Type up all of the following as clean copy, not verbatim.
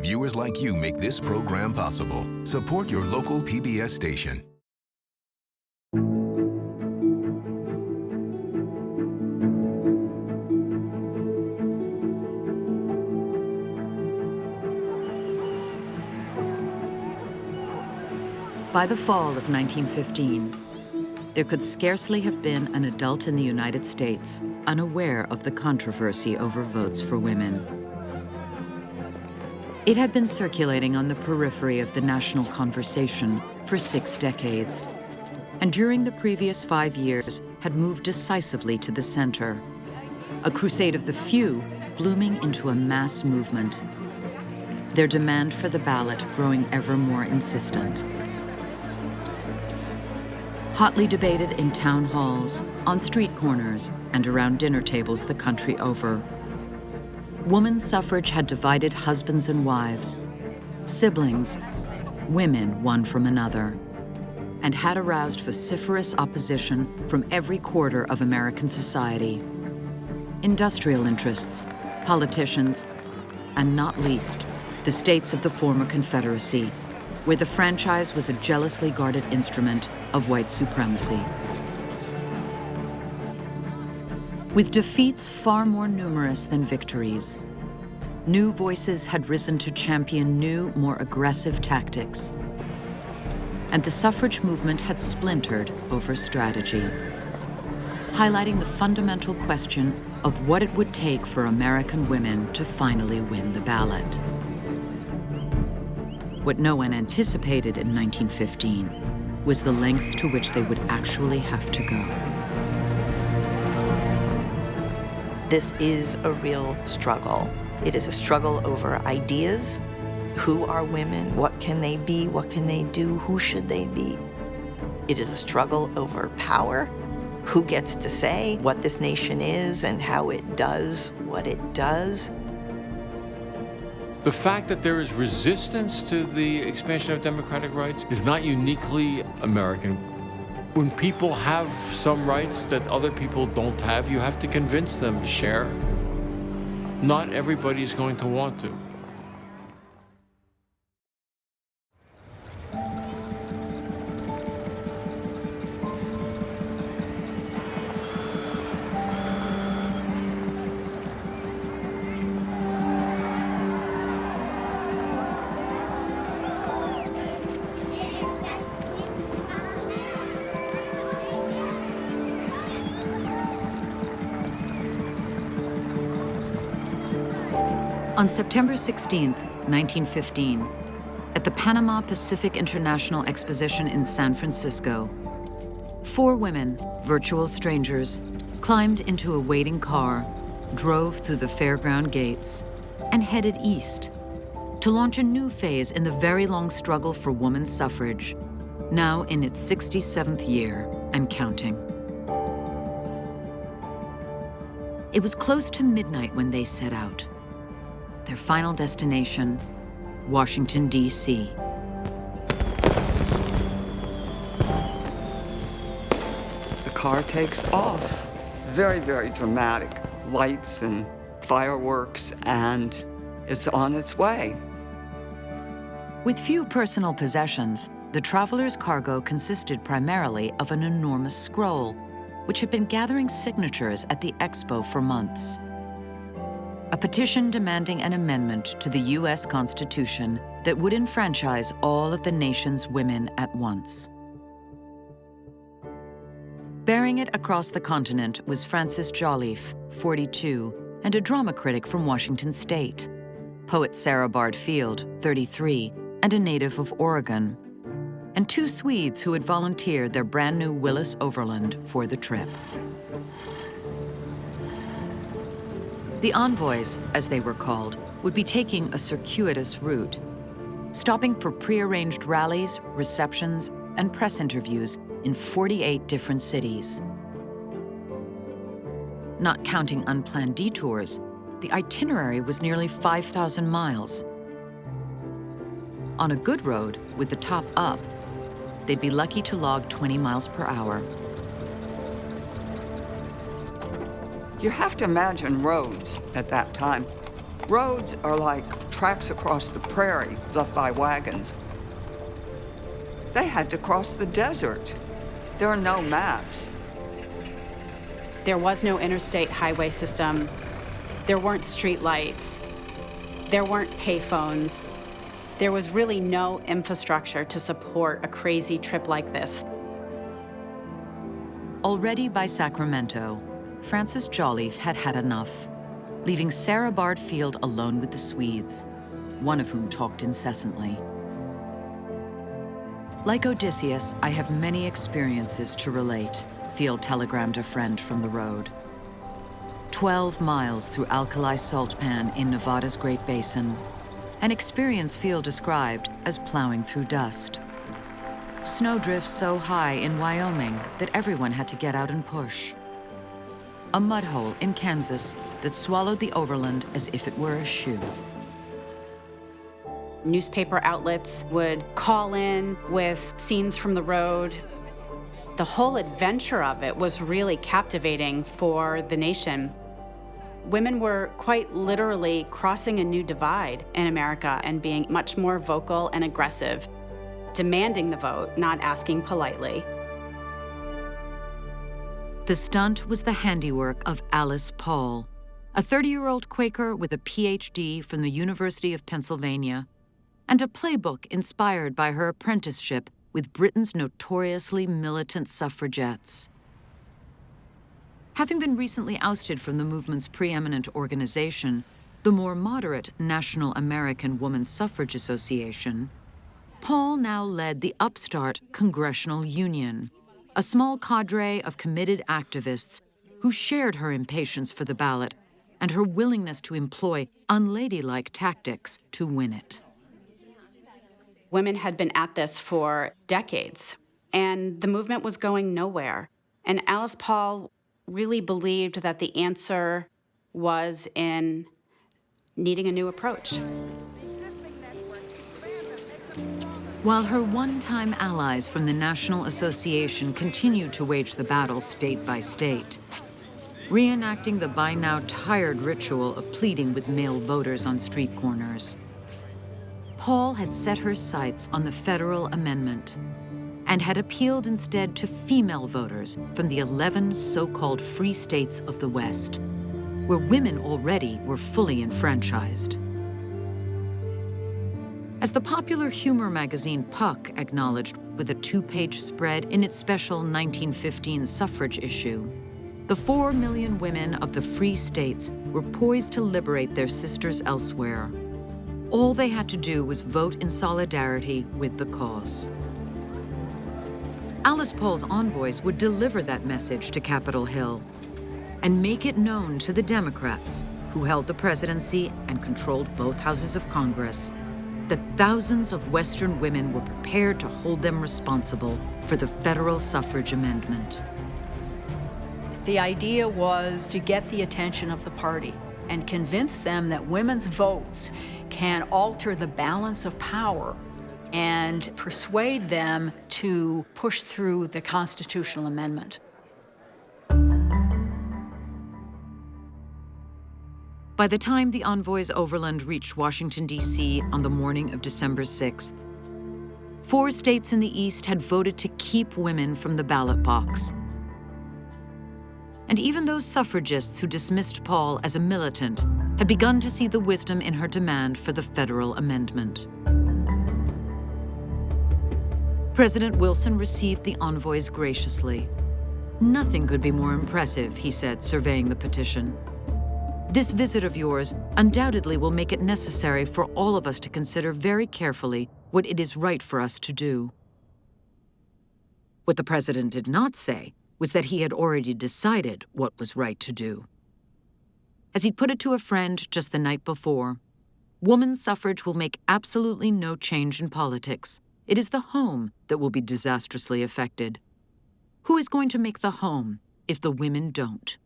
Viewers like you make this program possible. Support your local PBS station. By the fall of 1915, there could scarcely have been an adult in the United States unaware of the controversy over votes for women. It had been circulating on the periphery of the national conversation for 6 decades, and during the previous 5 years had moved decisively to the center, a crusade of the few blooming into a mass movement, their demand for the ballot growing ever more insistent. Hotly debated in town halls, on street corners, and around dinner tables the country over. Woman's suffrage had divided husbands and wives, siblings, women one from another, and had aroused vociferous opposition from every quarter of American society. Industrial interests, politicians, and not least, the states of the former Confederacy, where the franchise was a jealously guarded instrument of white supremacy. With defeats far more numerous than victories, new voices had risen to champion new, more aggressive tactics. And the suffrage movement had splintered over strategy, highlighting the fundamental question of what it would take for American women to finally win the ballot. What no one anticipated in 1915 was the lengths to which they would actually have to go. This is a real struggle. It is a struggle over ideas. Who are women? What can they be? What can they do? Who should they be? It is a struggle over power. Who gets to say what this nation is and how it does what it does? The fact that there is resistance to the expansion of democratic rights is not uniquely American. When people have some rights that other people don't have, you have to convince them to share. Not everybody's going to want to. On September 16, 1915, at the Panama Pacific International Exposition in San Francisco, 4 women, virtual strangers, climbed into a waiting car, drove through the fairground gates, and headed east to launch a new phase in the very long struggle for women's suffrage, now in its 67th year and counting. It was close to midnight when they set out. Their final destination, Washington, D.C. The car takes off. Very, very dramatic. Lights and fireworks, and it's on its way. With few personal possessions, the travelers' cargo consisted primarily of an enormous scroll, which had been gathering signatures at the expo for months. A petition demanding an amendment to the U.S. Constitution that would enfranchise all of the nation's women at once. Bearing it across the continent was Frances Jolliffe, 42, and a drama critic from Washington State, poet Sarah Bard Field, 33, and a native of Oregon, and 2 Swedes who had volunteered their brand new Willis Overland for the trip. The envoys, as they were called, would be taking a circuitous route, stopping for prearranged rallies, receptions, and press interviews in 48 different cities. Not counting unplanned detours, the itinerary was nearly 5,000 miles. On a good road, with the top up, they'd be lucky to log 20 miles per hour. You have to imagine roads at that time. Roads are like tracks across the prairie left by wagons. They had to cross the desert. There are no maps. There was no interstate highway system. There weren't street lights. There weren't payphones. There was really no infrastructure to support a crazy trip like this. Already by Sacramento, Frances Jolliffe had had enough, leaving Sarah Bard Field alone with the Swedes, one of whom talked incessantly. Like Odysseus, I have many experiences to relate, Field telegrammed a friend from the road. 12 miles through alkali salt pan in Nevada's Great Basin, an experience Field described as plowing through dust. Snowdrifts so high in Wyoming that everyone had to get out and push. A mud hole in Kansas that swallowed the overland as if it were a shoe. Newspaper outlets would call in with scenes from the road. The whole adventure of it was really captivating for the nation. Women were quite literally crossing a new divide in America and being much more vocal and aggressive, demanding the vote, not asking politely. The stunt was the handiwork of Alice Paul, a 30-year-old Quaker with a PhD from the University of Pennsylvania, and a playbook inspired by her apprenticeship with Britain's notoriously militant suffragettes. Having been recently ousted from the movement's preeminent organization, the more moderate National American Woman Suffrage Association, Paul now led the upstart Congressional Union, a small cadre of committed activists who shared her impatience for the ballot and her willingness to employ unladylike tactics to win it. Women had been at this for decades, and the movement was going nowhere. And Alice Paul really believed that the answer was in needing a new approach. While her one-time allies from the National Association continued to wage the battle state by state, reenacting the by now tired ritual of pleading with male voters on street corners, Paul had set her sights on the federal amendment and had appealed instead to female voters from the 11 so-called free states of the West, where women already were fully enfranchised. As the popular humor magazine Puck acknowledged with a 2-page spread in its special 1915 suffrage issue, the 4 million women of the free states were poised to liberate their sisters elsewhere. All they had to do was vote in solidarity with the cause. Alice Paul's envoys would deliver that message to Capitol Hill and make it known to the Democrats, who held the presidency and controlled both houses of Congress, that thousands of Western women were prepared to hold them responsible for the federal suffrage amendment. The idea was to get the attention of the party and convince them that women's votes can alter the balance of power and persuade them to push through the constitutional amendment. By the time the envoys overland reached Washington, D.C. on the morning of December 6th, 4 states in the East had voted to keep women from the ballot box. And even those suffragists who dismissed Paul as a militant had begun to see the wisdom in her demand for the federal amendment. President Wilson received the envoys graciously. "Nothing could be more impressive," he said, surveying the petition. "This visit of yours undoubtedly will make it necessary for all of us to consider very carefully what it is right for us to do." What the president did not say was that he had already decided what was right to do. As he'd put it to a friend just the night before, woman suffrage will make absolutely no change in politics. It is the home that will be disastrously affected. Who is going to make the home if the women don't?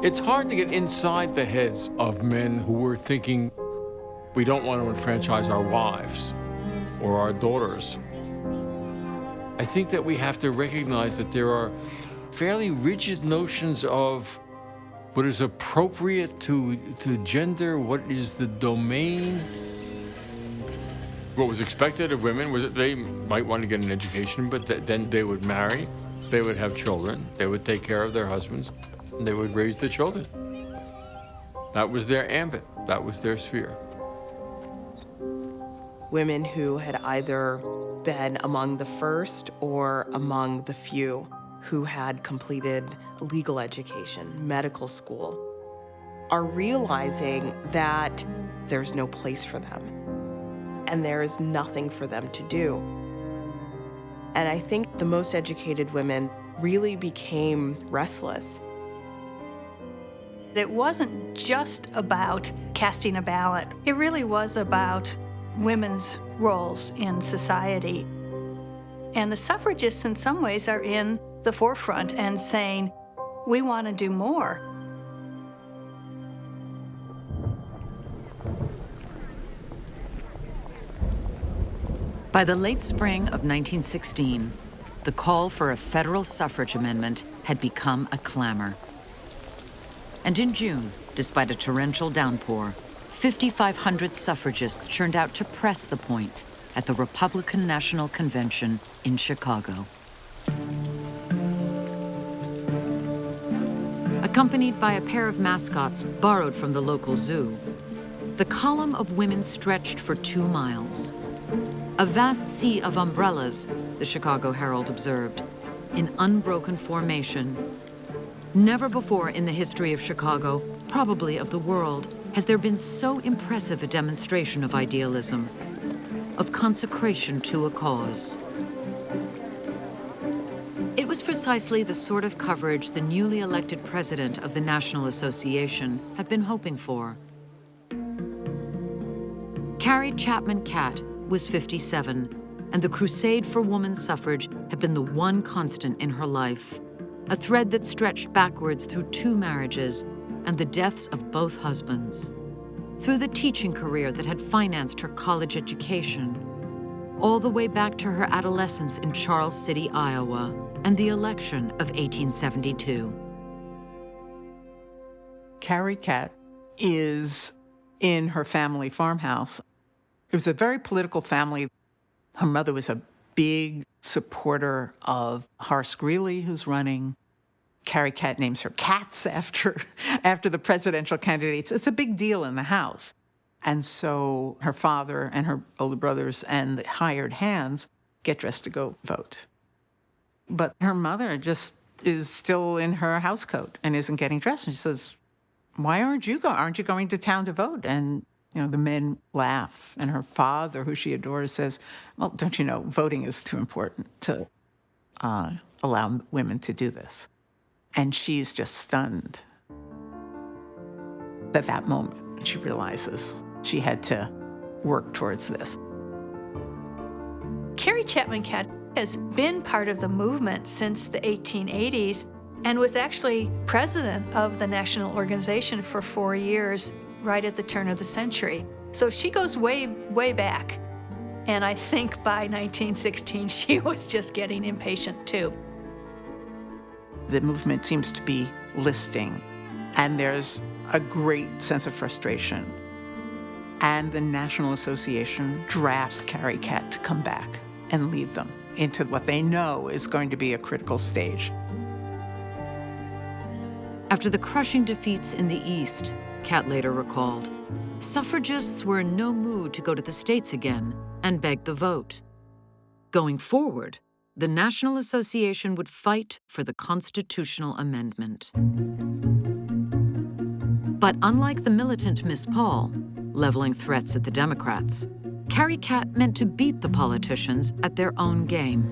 It's hard to get inside the heads of men who were thinking, we don't want to enfranchise our wives. or our daughters. I think that we have to recognize that there are fairly rigid notions of what is appropriate to gender, what is the domain. What was expected of women was that they might want to get an education, but then they would marry, they would have children, they would take care of their husbands, and they would raise the children. That was their ambit, that was their sphere. Women who had either been among the first or among the few who had completed legal education, medical school, are realizing that there's no place for them and there is nothing for them to do. And I think the most educated women really became restless. It wasn't just about casting a ballot. It really was about women's roles in society. And the suffragists in some ways are in the forefront and saying, we want to do more. By the late spring of 1916, the call for a federal suffrage amendment had become a clamor. And in June, despite a torrential downpour, 5,500 suffragists turned out to press the point at the Republican National Convention in Chicago. Accompanied by a pair of mascots borrowed from the local zoo, the column of women stretched for 2 miles. A vast sea of umbrellas, the Chicago Herald observed, in unbroken formation. Never before in the history of Chicago, probably of the world, has there been so impressive a demonstration of idealism, of consecration to a cause. It was precisely the sort of coverage the newly elected president of the National Association had been hoping for. Carrie Chapman Catt was 57, and the crusade for women's suffrage had been the one constant in her life, a thread that stretched backwards through 2 marriages and the deaths of both husbands, through the teaching career that had financed her college education, all the way back to her adolescence in Charles City, Iowa, and the election of 1872. Carrie Catt is in her family farmhouse. It was a very political family. Her mother was a big supporter of Horace Greeley, who's running. Carrie Catt names her cats after the presidential candidates. It's a big deal in the house. And so her father and her older brothers and the hired hands get dressed to go vote. But her mother just is still in her housecoat and isn't getting dressed. And she says, why aren't you going? Aren't you going to town to vote? And the men laugh. And her father, who she adores, says, well, don't you know, voting is too important to allow women to do this. And she's just stunned. At that moment, she realizes she had to work towards this. Carrie Chapman Catt has been part of the movement since the 1880s and was actually president of the national organization for 4 years, right at the turn of the century. So she goes way, way back. And I think by 1916, she was just getting impatient too. The movement seems to be listing, and there's a great sense of frustration. And the National Association drafts Carrie Catt to come back and lead them into what they know is going to be a critical stage. After the crushing defeats in the East, Catt later recalled, suffragists were in no mood to go to the states again and beg the vote. Going forward, the National Association would fight for the constitutional amendment. But unlike the militant Miss Paul, leveling threats at the Democrats, Carrie Catt meant to beat the politicians at their own game.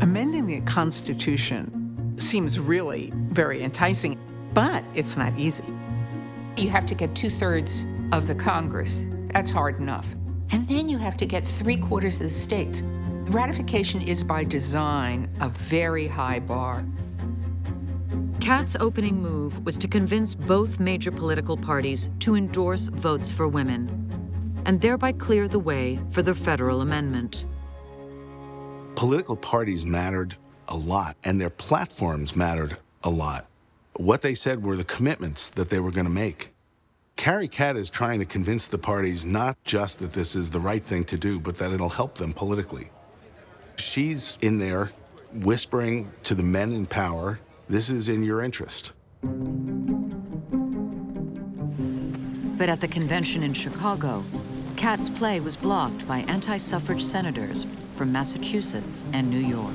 Amending the Constitution seems really very enticing, but it's not easy. You have to get 2/3 of the Congress. That's hard enough. And then you have to get 3/4 of the states. Ratification is by design a very high bar. Catt's opening move was to convince both major political parties to endorse votes for women. and thereby clear the way for the federal amendment. Political parties mattered a lot, and their platforms mattered a lot. What they said were the commitments that they were going to make. Carrie Catt is trying to convince the parties not just that this is the right thing to do, but that it'll help them politically. She's in there whispering to the men in power, this is in your interest. But at the convention in Chicago, Catt's play was blocked by anti-suffrage senators from Massachusetts and New York.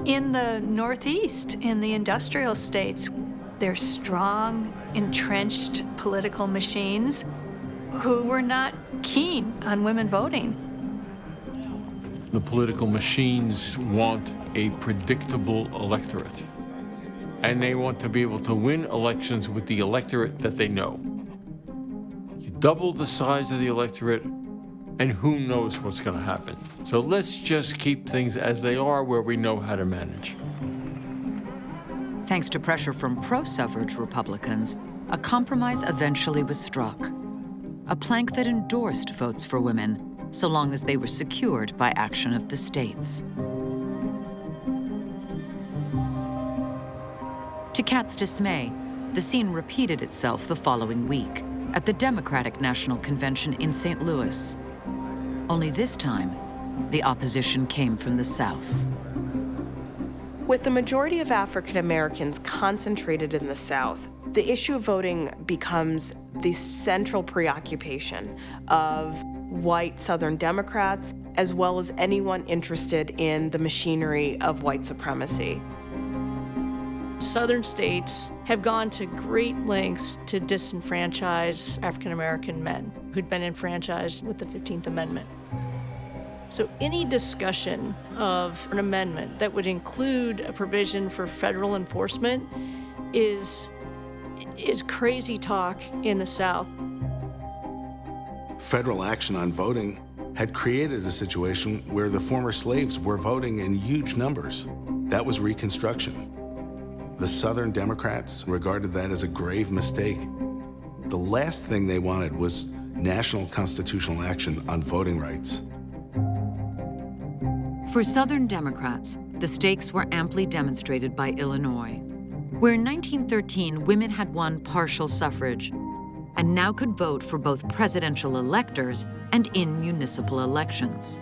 In the Northeast, in the industrial states, there's strong, entrenched political machines who were not keen on women voting. The political machines want a predictable electorate, and they want to be able to win elections with the electorate that they know. You double the size of the electorate, and who knows what's going to happen. So let's just keep things as they are where we know how to manage. Thanks to pressure from pro-suffrage Republicans, a compromise eventually was struck. A plank that endorsed votes for women, so long as they were secured by action of the states. To Catt's dismay, the scene repeated itself the following week at the Democratic National Convention in St. Louis. Only this time, the opposition came from the South. With the majority of African Americans concentrated in the South, the issue of voting becomes the central preoccupation of white Southern Democrats, as well as anyone interested in the machinery of white supremacy. Southern states have gone to great lengths to disenfranchise African American men who'd been enfranchised with the 15th Amendment. So any discussion of an amendment that would include a provision for federal enforcement is crazy talk in the South. Federal action on voting had created a situation where the former slaves were voting in huge numbers. That was Reconstruction. The Southern Democrats regarded that as a grave mistake. The last thing they wanted was national constitutional action on voting rights. For Southern Democrats, the stakes were amply demonstrated by Illinois, where in 1913 women had won partial suffrage and now could vote for both presidential electors and in municipal elections.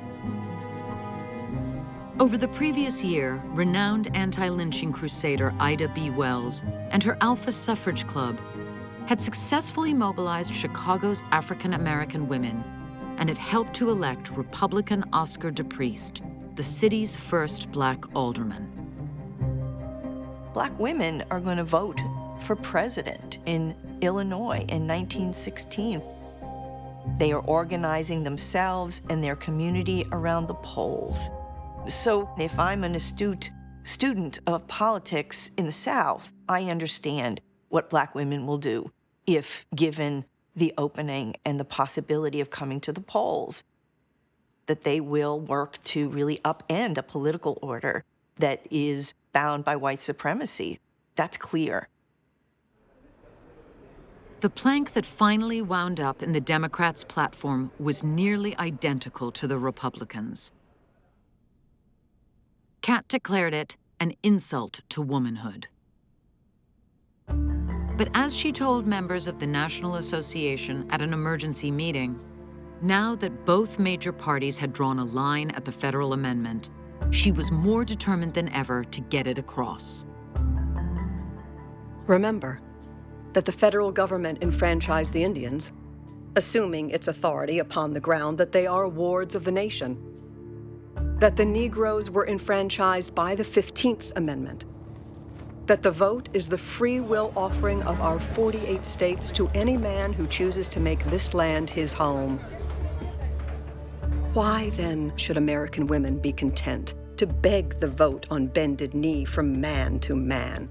Over the previous year, renowned anti-lynching crusader Ida B. Wells and her Alpha Suffrage Club had successfully mobilized Chicago's African American women, and it helped to elect Republican Oscar DePriest, the city's first Black alderman. Black women are going to vote for president in Illinois in 1916. They are organizing themselves and their community around the polls. So if I'm an astute student of politics in the South, I understand what Black women will do if given the opening and the possibility of coming to the polls, that they will work to really upend a political order that is bound by white supremacy. That's clear. The plank that finally wound up in the Democrats' platform was nearly identical to the Republicans. Catt declared it an insult to womanhood. But as she told members of the National Association at an emergency meeting, now that both major parties had drawn a line at the federal amendment, she was more determined than ever to get it across. Remember that the federal government enfranchised the Indians, assuming its authority upon the ground that they are wards of the nation, that the Negroes were enfranchised by the 15th Amendment, that the vote is the free will offering of our 48 states to any man who chooses to make this land his home. Why, then, should American women be content to beg the vote on bended knee from man to man,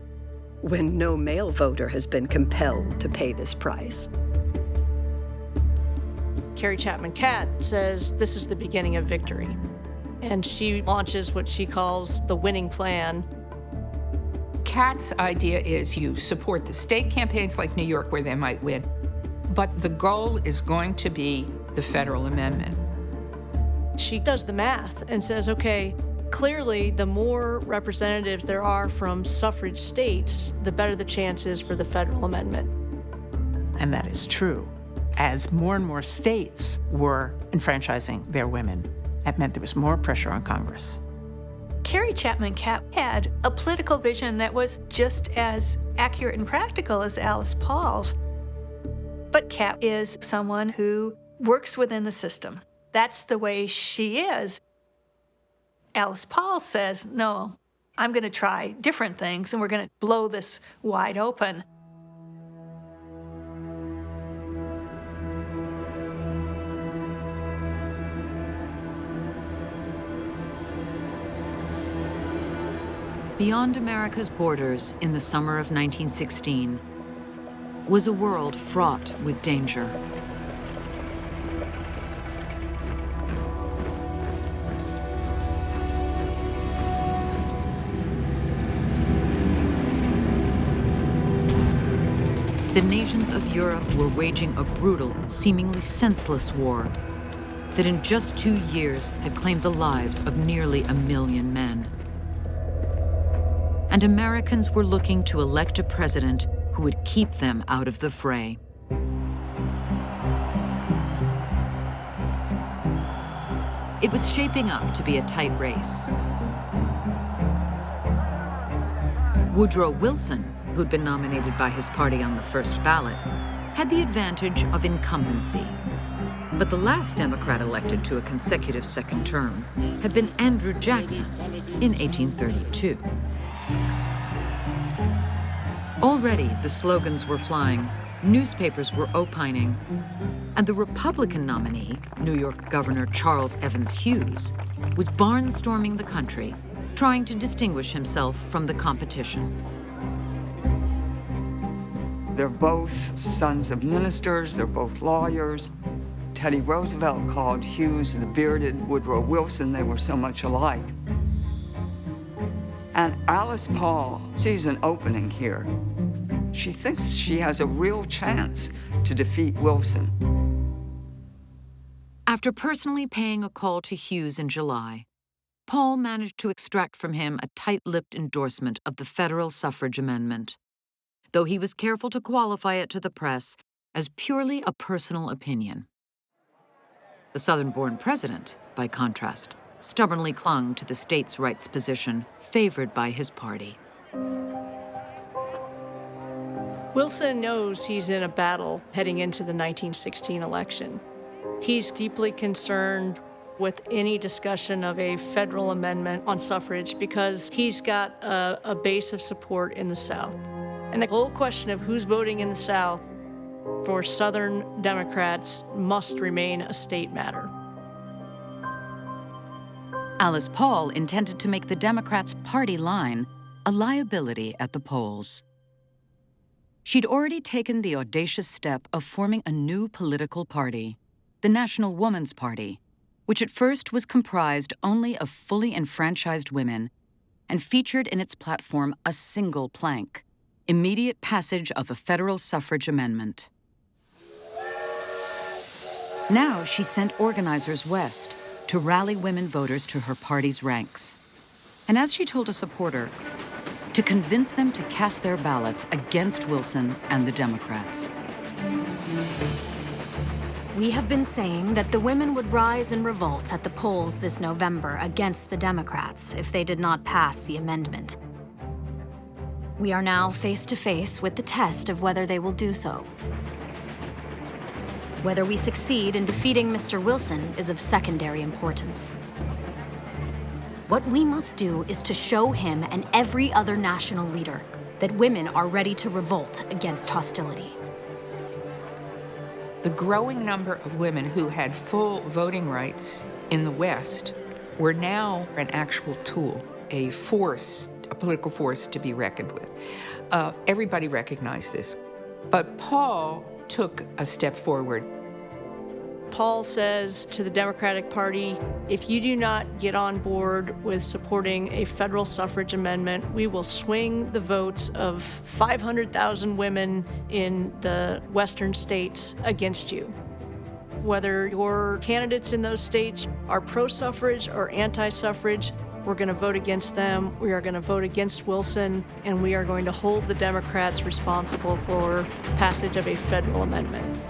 when no male voter has been compelled to pay this price? Carrie Chapman Catt says this is the beginning of victory. And she launches what she calls the winning plan. Catt's idea is you support the state campaigns like New York where they might win, But the goal is going to be the federal amendment. She does the math and says, okay, clearly the more representatives there are from suffrage states, the better the chances for the federal amendment. And that is true. As more and more states were enfranchising their women, that meant there was more pressure on Congress. Carrie Chapman Catt had a political vision that was just as accurate and practical as Alice Paul's. But Catt is someone who works within the system. That's the way she is. Alice Paul says, no, I'm going to try different things, and we're going to blow this wide open. Beyond America's borders in the summer of 1916 was a world fraught with danger. The nations of Europe were waging a brutal, seemingly senseless war that in just 2 years had claimed the lives of nearly 1 million men. And Americans were looking to elect a president who would keep them out of the fray. It was shaping up to be a tight race. Woodrow Wilson, who'd been nominated by his party on the first ballot, had the advantage of incumbency. But the last Democrat elected to a consecutive second term had been Andrew Jackson in 1832. Already, the slogans were flying, newspapers were opining, and the Republican nominee, New York Governor Charles Evans Hughes, was barnstorming the country, trying to distinguish himself from the competition. They're both sons of ministers, they're both lawyers. Teddy Roosevelt called Hughes the bearded Woodrow Wilson. They were so much alike. And Alice Paul sees an opening here. She thinks she has a real chance to defeat Wilson. After personally paying a call to Hughes in July, Paul managed to extract from him a tight-lipped endorsement of the federal suffrage amendment, though he was careful to qualify it to the press as purely a personal opinion. The Southern-born president, by contrast, stubbornly clung to the states' rights position favored by his party. Wilson knows he's in a battle heading into the 1916 election. He's deeply concerned with any discussion of a federal amendment on suffrage because he's got a base of support in the South. And the whole question of who's voting in the South for Southern Democrats must remain a state matter. Alice Paul intended to make the Democrats' party line a liability at the polls. She'd already taken the audacious step of forming a new political party, the National Woman's Party, which at first was comprised only of fully enfranchised women and featured in its platform a single plank: immediate passage of a federal suffrage amendment. Now she sent organizers west to rally women voters to her party's ranks. And as she told a supporter, to convince them to cast their ballots against Wilson and the Democrats. We have been saying that the women would rise in revolt at the polls this November against the Democrats if they did not pass the amendment. We are now face to face with the test of whether they will do so. Whether we succeed in defeating Mr. Wilson is of secondary importance. What we must do is to show him and every other national leader that women are ready to revolt against hostility. The growing number of women who had full voting rights in the West were now an actual tool, a force, a political force to be reckoned with. Everybody recognized this. But Paul took a step forward. Paul says to the Democratic Party, if you do not get on board with supporting a federal suffrage amendment, we will swing the votes of 500,000 women in the western states against you. Whether your candidates in those states are pro-suffrage or anti-suffrage, we're going to vote against them. We are going to vote against Wilson, and we are going to hold the Democrats responsible for passage of a federal amendment.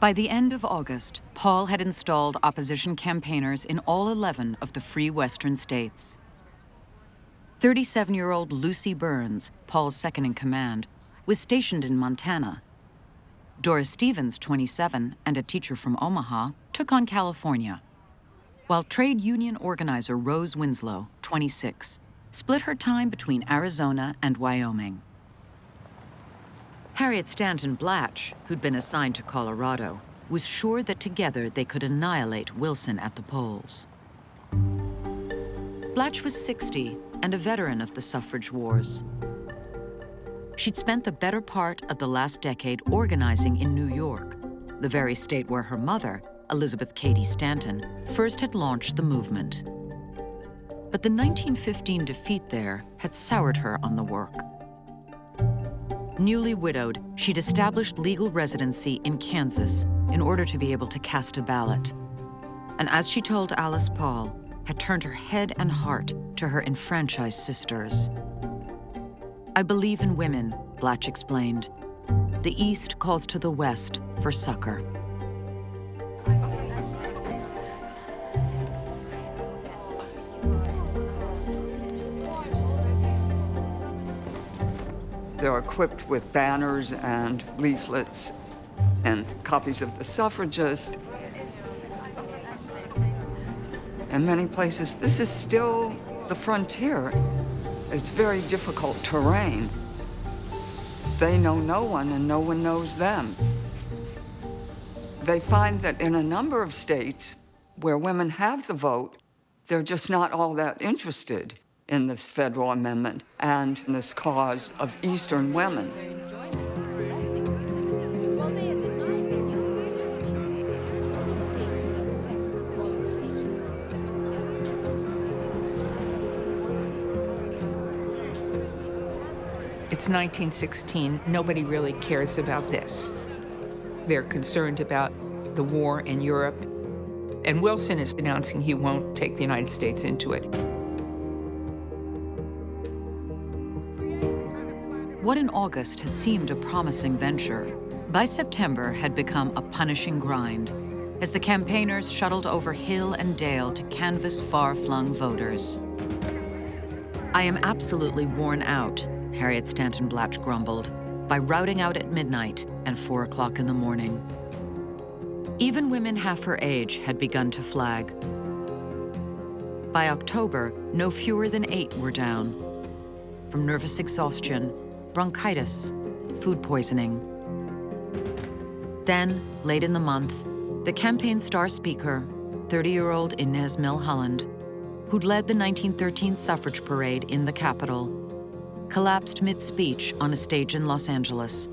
By the end of August, Paul had installed opposition campaigners in all 11 of the free western states. 37-year-old Lucy Burns, Paul's second-in-command, was stationed in Montana. Doris Stevens, 27, and a teacher from Omaha, took on California, while trade union organizer Rose Winslow, 26, split her time between Arizona and Wyoming. Harriet Stanton Blatch, who'd been assigned to Colorado, was sure that together they could annihilate Wilson at the polls. Blatch was 60 and a veteran of the suffrage wars. She'd spent the better part of the last decade organizing in New York, the very state where her mother, Elizabeth Cady Stanton, first had launched the movement. But the 1915 defeat there had soured her on the work. Newly widowed, she'd established legal residency in Kansas in order to be able to cast a ballot. And as she told Alice Paul, had turned her head and heart to her enfranchised sisters. I believe in women, Blatch explained. The East calls to the West for succor. They're equipped with banners and leaflets and copies of the Suffragist. In many places, this is still the frontier. It's very difficult terrain. They know no one and no one knows them. They find that in a number of states where women have the vote, they're just not all that interested in this federal amendment and in this cause of Eastern women. It's 1916. Nobody really cares about this. They're concerned about the war in Europe, and Wilson is announcing he won't take the United States into it. What in August had seemed a promising venture, by September had become a punishing grind as the campaigners shuttled over hill and dale to canvass far-flung voters. I am absolutely worn out, Harriet Stanton Blatch grumbled, by routing out at midnight and 4 o'clock in the morning. Even women half her age had begun to flag. By October, no fewer than 8 were down, from nervous exhaustion, bronchitis, food poisoning. Then, late in the month, the campaign star speaker, 30-year-old Inez Milholland, who'd led the 1913 suffrage parade in the Capitol, collapsed mid-speech on a stage in Los Angeles.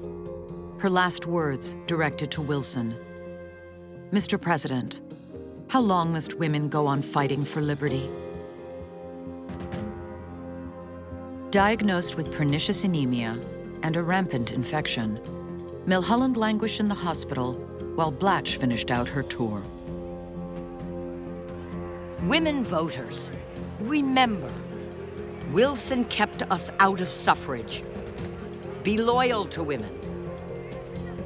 Her last words directed to Wilson. Mr. President, how long must women go on fighting for liberty? Diagnosed with pernicious anemia and a rampant infection, Milholland languished in the hospital while Blatch finished out her tour. Women voters, remember, Wilson kept us out of suffrage. Be loyal to women.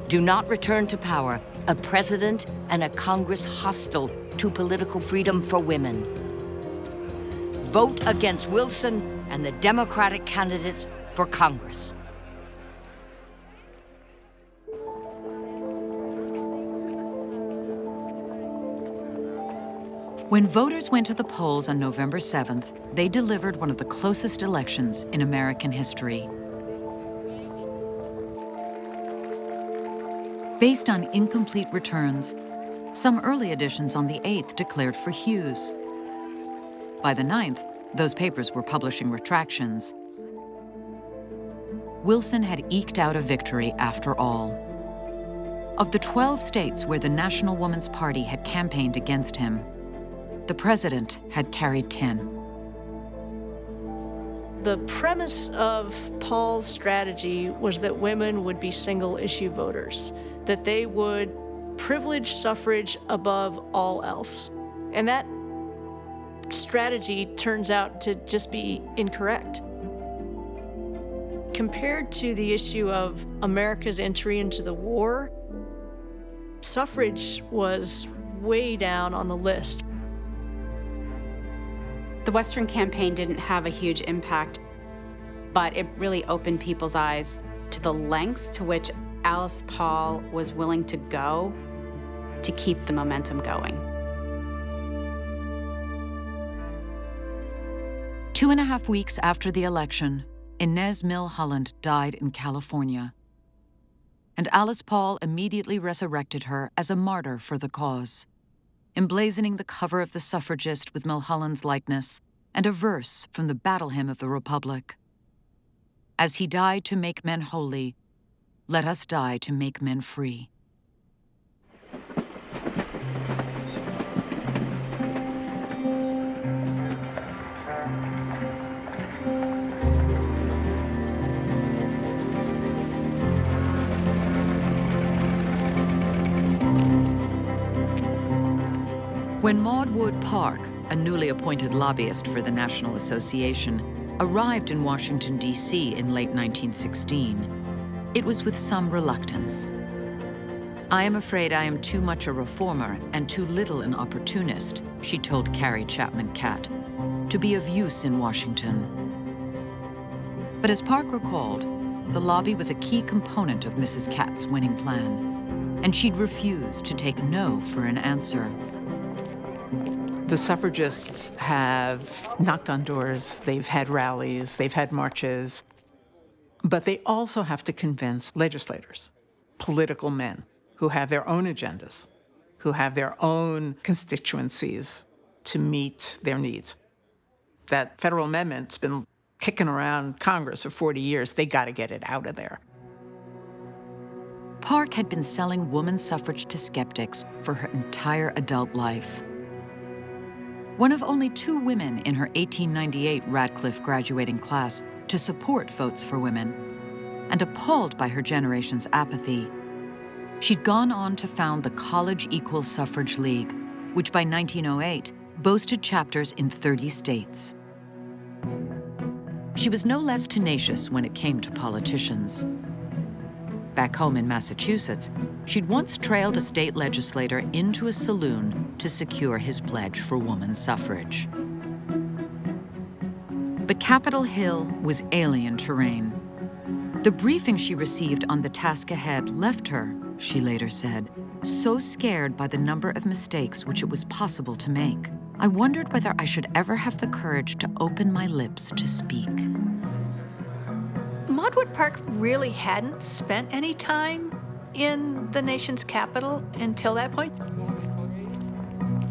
Do not return to power a president and a Congress hostile to political freedom for women. Vote against Wilson and the Democratic candidates for Congress. When voters went to the polls on November 7th, they delivered one of the closest elections in American history. Based on incomplete returns, some early editions on the 8th declared for Hughes. By the 9th, those papers were publishing retractions. Wilson had eked out a victory after all. Of the 12 states where the National Woman's Party had campaigned against him, the president had carried 10. The premise of Paul's strategy was that women would be single-issue voters, that they would privilege suffrage above all else. And that strategy turns out to just be incorrect. Compared to the issue of America's entry into the war, suffrage was way down on the list. The Western campaign didn't have a huge impact, but it really opened people's eyes to the lengths to which Alice Paul was willing to go to keep the momentum going. 2.5 weeks after the election, Inez Milholland died in California, and Alice Paul immediately resurrected her as a martyr for the cause, emblazoning the cover of The Suffragist with Milholland's likeness and a verse from the Battle Hymn of the Republic. As he died to make men holy, let us die to make men free. When Maud Wood Park, a newly appointed lobbyist for the National Association, arrived in Washington, D.C. in late 1916, it was with some reluctance. "I am afraid I am too much a reformer and too little an opportunist," she told Carrie Chapman Catt, "to be of use in Washington." But as Park recalled, the lobby was a key component of Mrs. Catt's winning plan, and she'd refused to take no for an answer. The suffragists have knocked on doors, they've had rallies, they've had marches, but they also have to convince legislators, political men who have their own agendas, who have their own constituencies to meet their needs. That federal amendment's been kicking around Congress for 40 years. They got to get it out of there. Park had been selling women's suffrage to skeptics for her entire adult life. One of only 2 women in her 1898 Radcliffe graduating class to support votes for women, and appalled by her generation's apathy, she'd gone on to found the College Equal Suffrage League, which by 1908 boasted chapters in 30 states. She was no less tenacious when it came to politicians. Back home in Massachusetts, she'd once trailed a state legislator into a saloon to secure his pledge for woman's suffrage. But Capitol Hill was alien terrain. The briefing she received on the task ahead left her, she later said, so scared by the number of mistakes which it was possible to make. I wondered whether I should ever have the courage to open my lips to speak. Maud Wood Park really hadn't spent any time in the nation's capital until that point.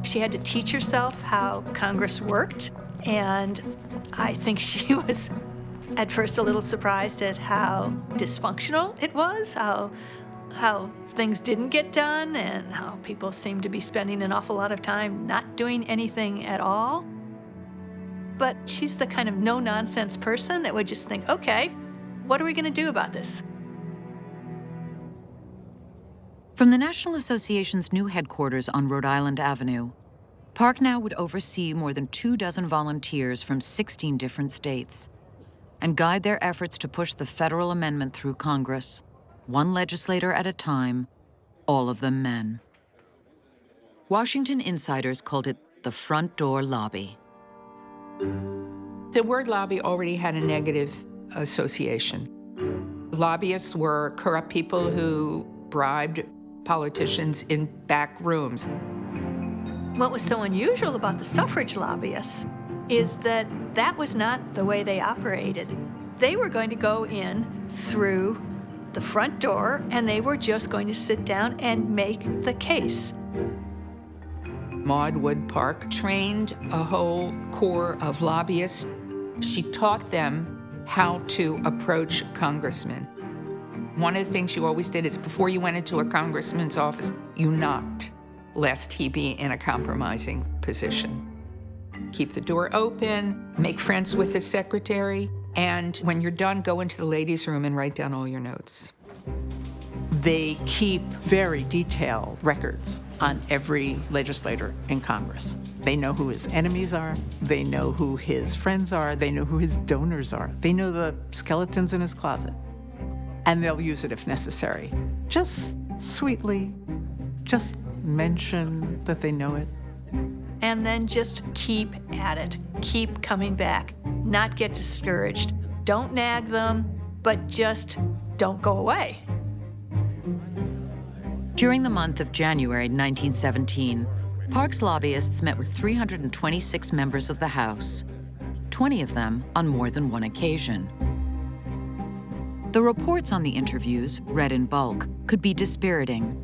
She had to teach herself how Congress worked, and I think she was at first a little surprised at how dysfunctional it was, how things didn't get done, and how people seemed to be spending an awful lot of time not doing anything at all. But she's the kind of no-nonsense person that would just think, okay, what are we going to do about this? From the National Association's new headquarters on Rhode Island Avenue, Park now would oversee more than 24 volunteers from 16 different states and guide their efforts to push the federal amendment through Congress, one legislator at a time, all of them men. Washington insiders called it the front door lobby. The word lobby already had a negative association. Lobbyists were corrupt people who bribed politicians in back rooms. What was so unusual about the suffrage lobbyists is that that was not the way they operated. They were going to go in through the front door, and they were just going to sit down and make the case. Maud Wood Park trained a whole corps of lobbyists. She taught them how to approach congressmen. One of the things you always did is before you went into a congressman's office, you knocked, lest he be in a compromising position. Keep the door open, make friends with the secretary, and when you're done, go into the ladies' room and write down all your notes. They keep very detailed records on every legislator in Congress. They know who his enemies are, they know who his friends are, they know who his donors are, they know the skeletons in his closet, and they'll use it if necessary. Just sweetly, just mention that they know it. And then just keep at it. Keep coming back. Not get discouraged. Don't nag them, but just don't go away. During the month of January 1917, Park's lobbyists met with 326 members of the House, 20 of them on more than one occasion. The reports on the interviews, read in bulk, could be dispiriting.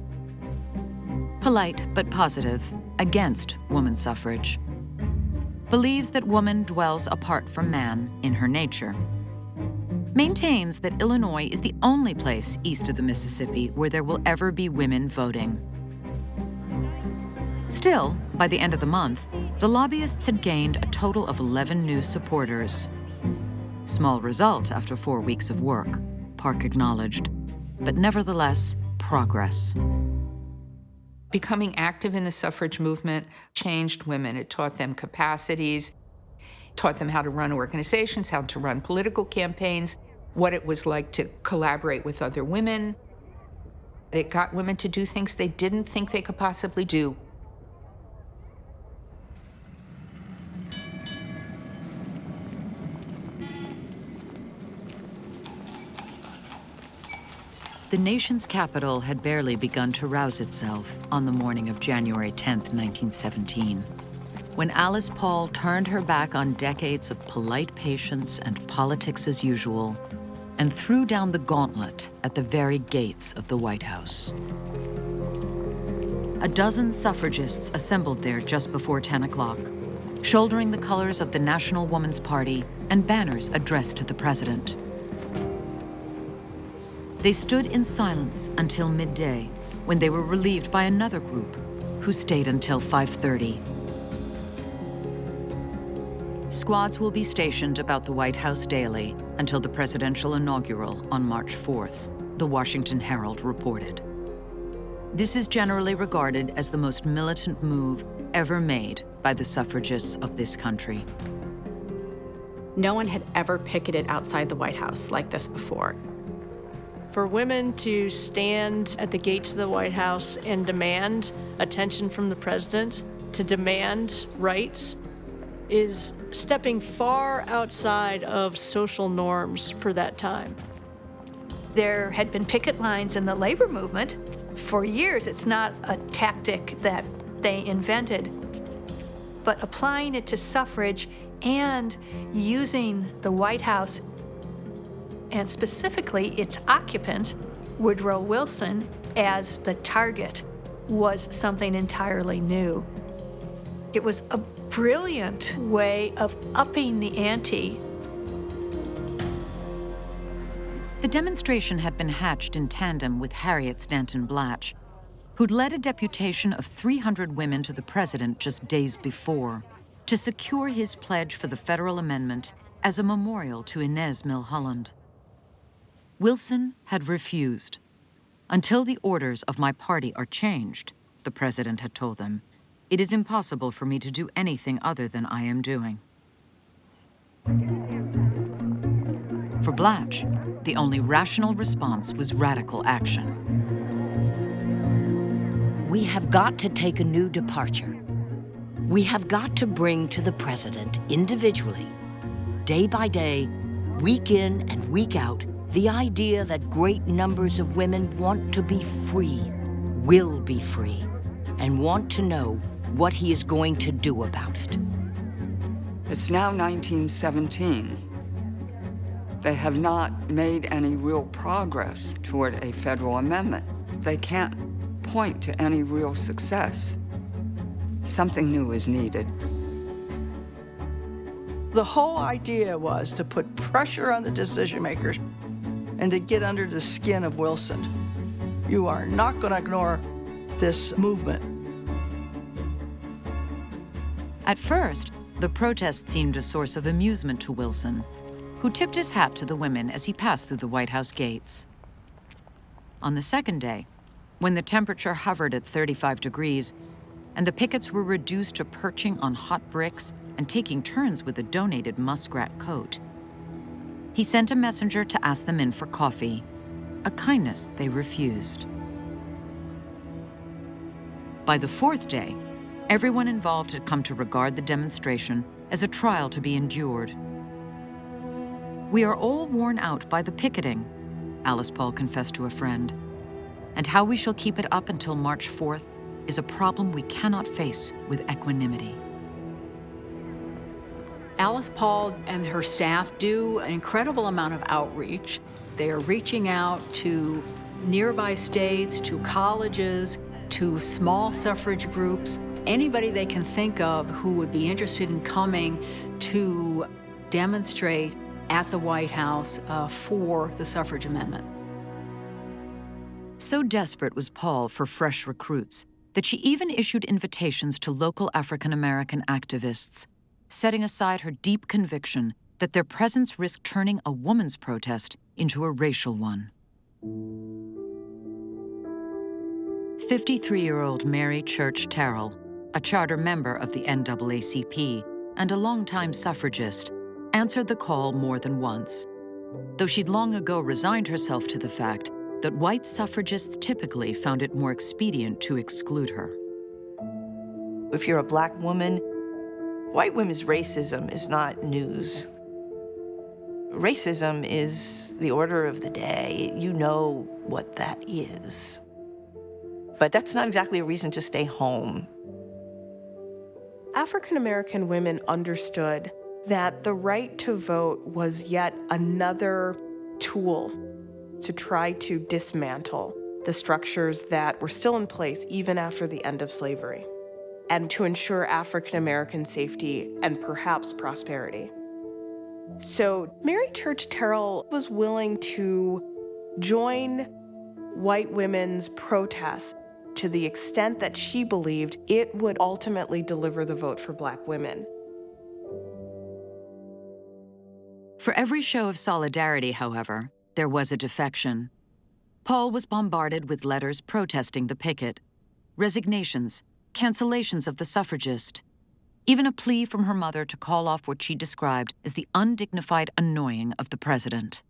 Polite but positive, against woman suffrage. Believes that woman dwells apart from man in her nature. Maintains that Illinois is the only place east of the Mississippi where there will ever be women voting. Still, by the end of the month, the lobbyists had gained a total of 11 new supporters. Small result after 4 weeks of work, Park acknowledged, but nevertheless, progress. Becoming active in the suffrage movement changed women. It taught them capacities, taught them how to run organizations, how to run political campaigns, what it was like to collaborate with other women. It got women to do things they didn't think they could possibly do. The nation's capital had barely begun to rouse itself on the morning of January 10, 1917, when Alice Paul turned her back on decades of polite patience and politics as usual and threw down the gauntlet at the very gates of the White House. A dozen suffragists assembled there just before 10 o'clock, shouldering the colors of the National Woman's Party and banners addressed to the president. They stood in silence until midday, when they were relieved by another group, who stayed until 5:30. Squads will be stationed about the White House daily until the presidential inaugural on March 4th, the Washington Herald reported. This is generally regarded as the most militant move ever made by the suffragists of this country. No one had ever picketed outside the White House like this before. For women to stand at the gates of the White House and demand attention from the president, to demand rights, is stepping far outside of social norms for that time. There had been picket lines in the labor movement for years. It's not a tactic that they invented. But applying it to suffrage and using the White House, and specifically its occupant, Woodrow Wilson, as the target, was something entirely new. It was a brilliant way of upping the ante. The demonstration had been hatched in tandem with Harriet Stanton Blatch, who'd led a deputation of 300 women to the president just days before to secure his pledge for the federal amendment as a memorial to Inez Milholland. Wilson had refused. Until the orders of my party are changed, the president had told them, it is impossible for me to do anything other than I am doing. For Blatch, the only rational response was radical action. We have got to take a new departure. We have got to bring to the president individually, day by day, week in and week out, the idea that great numbers of women want to be free, will be free, and want to know what he is going to do about it. It's now 1917. They have not made any real progress toward a federal amendment. They can't point to any real success. Something new is needed. The whole idea was to put pressure on the decision makers and to get under the skin of Wilson. You are not going to ignore this movement. At first, the protest seemed a source of amusement to Wilson, who tipped his hat to the women as he passed through the White House gates. On the second day, when the temperature hovered at 35 degrees and the pickets were reduced to perching on hot bricks and taking turns with a donated muskrat coat, he sent a messenger to ask them in for coffee, a kindness they refused. By the fourth day, everyone involved had come to regard the demonstration as a trial to be endured. "We are all worn out by the picketing," Alice Paul confessed to a friend, "and how we shall keep it up until March 4th is a problem we cannot face with equanimity." Alice Paul and her staff do an incredible amount of outreach. They are reaching out to nearby states, to colleges, to small suffrage groups, anybody they can think of who would be interested in coming to demonstrate at the White House for the suffrage amendment. So desperate was Paul for fresh recruits that she even issued invitations to local African-American activists, setting aside her deep conviction that their presence risked turning a woman's protest into a racial one. 53-year-old Mary Church Terrell, a charter member of the NAACP and a longtime suffragist, answered the call more than once, though she'd long ago resigned herself to the fact that white suffragists typically found it more expedient to exclude her. If you're a black woman, white women's racism is not news. Racism is the order of the day. You know what that is. But that's not exactly a reason to stay home. African American women understood that the right to vote was yet another tool to try to dismantle the structures that were still in place even after the end of slavery, and to ensure African American safety and perhaps prosperity. So Mary Church Terrell was willing to join white women's protests to the extent that she believed it would ultimately deliver the vote for black women. For every show of solidarity, however, there was a defection. Paul was bombarded with letters protesting the picket, resignations, cancellations of the suffragist, even a plea from her mother to call off what she described as the undignified annoying of the president.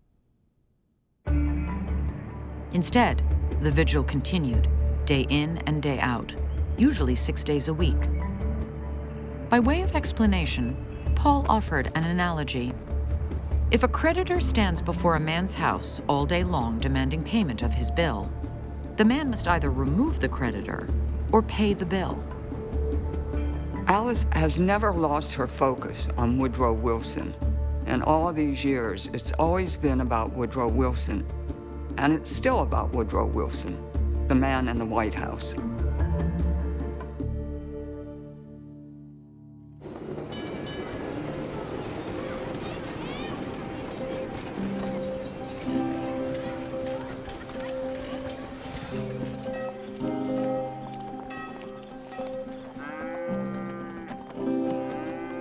Instead, the vigil continued, day in and day out, usually 6 days a week. By way of explanation, Paul offered an analogy. If a creditor stands before a man's house all day long demanding payment of his bill, the man must either remove the creditor or pay the bill. Alice has never lost her focus on Woodrow Wilson. In all of these years, it's always been about Woodrow Wilson, and it's still about Woodrow Wilson, the man in the White House.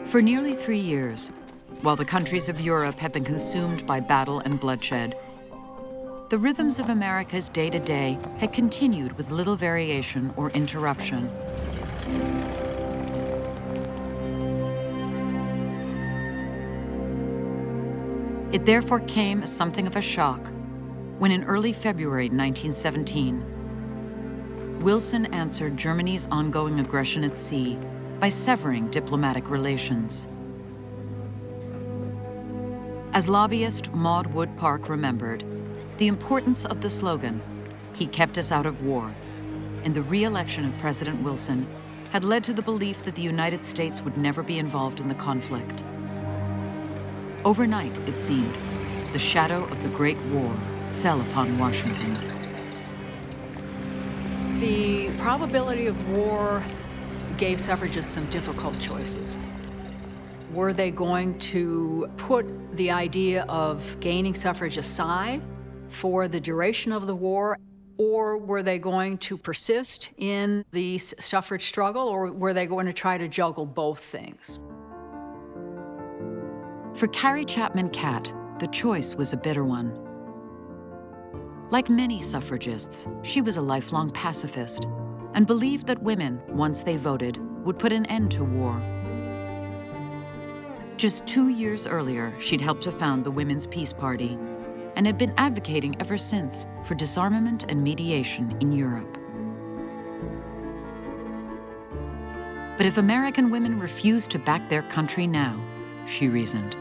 For nearly 3 years, while the countries of Europe had been consumed by battle and bloodshed, the rhythms of America's day-to-day had continued with little variation or interruption. It therefore came as something of a shock when in early February 1917, Wilson answered Germany's ongoing aggression at sea by severing diplomatic relations. As lobbyist Maud Wood Park remembered, the importance of the slogan, "He kept us out of war," and the re-election of President Wilson had led to the belief that the United States would never be involved in the conflict. Overnight, it seemed, the shadow of the Great War fell upon Washington. The probability of war gave suffragists some difficult choices. Were they going to put the idea of gaining suffrage aside for the duration of the war, or were they going to persist in the suffrage struggle, or were they going to try to juggle both things? For Carrie Chapman Catt, the choice was a bitter one. Like many suffragists, she was a lifelong pacifist and believed that women, once they voted, would put an end to war. Just 2 years earlier, she'd helped to found the Women's Peace Party and had been advocating ever since for disarmament and mediation in Europe. But if American women refused to back their country now, she reasoned,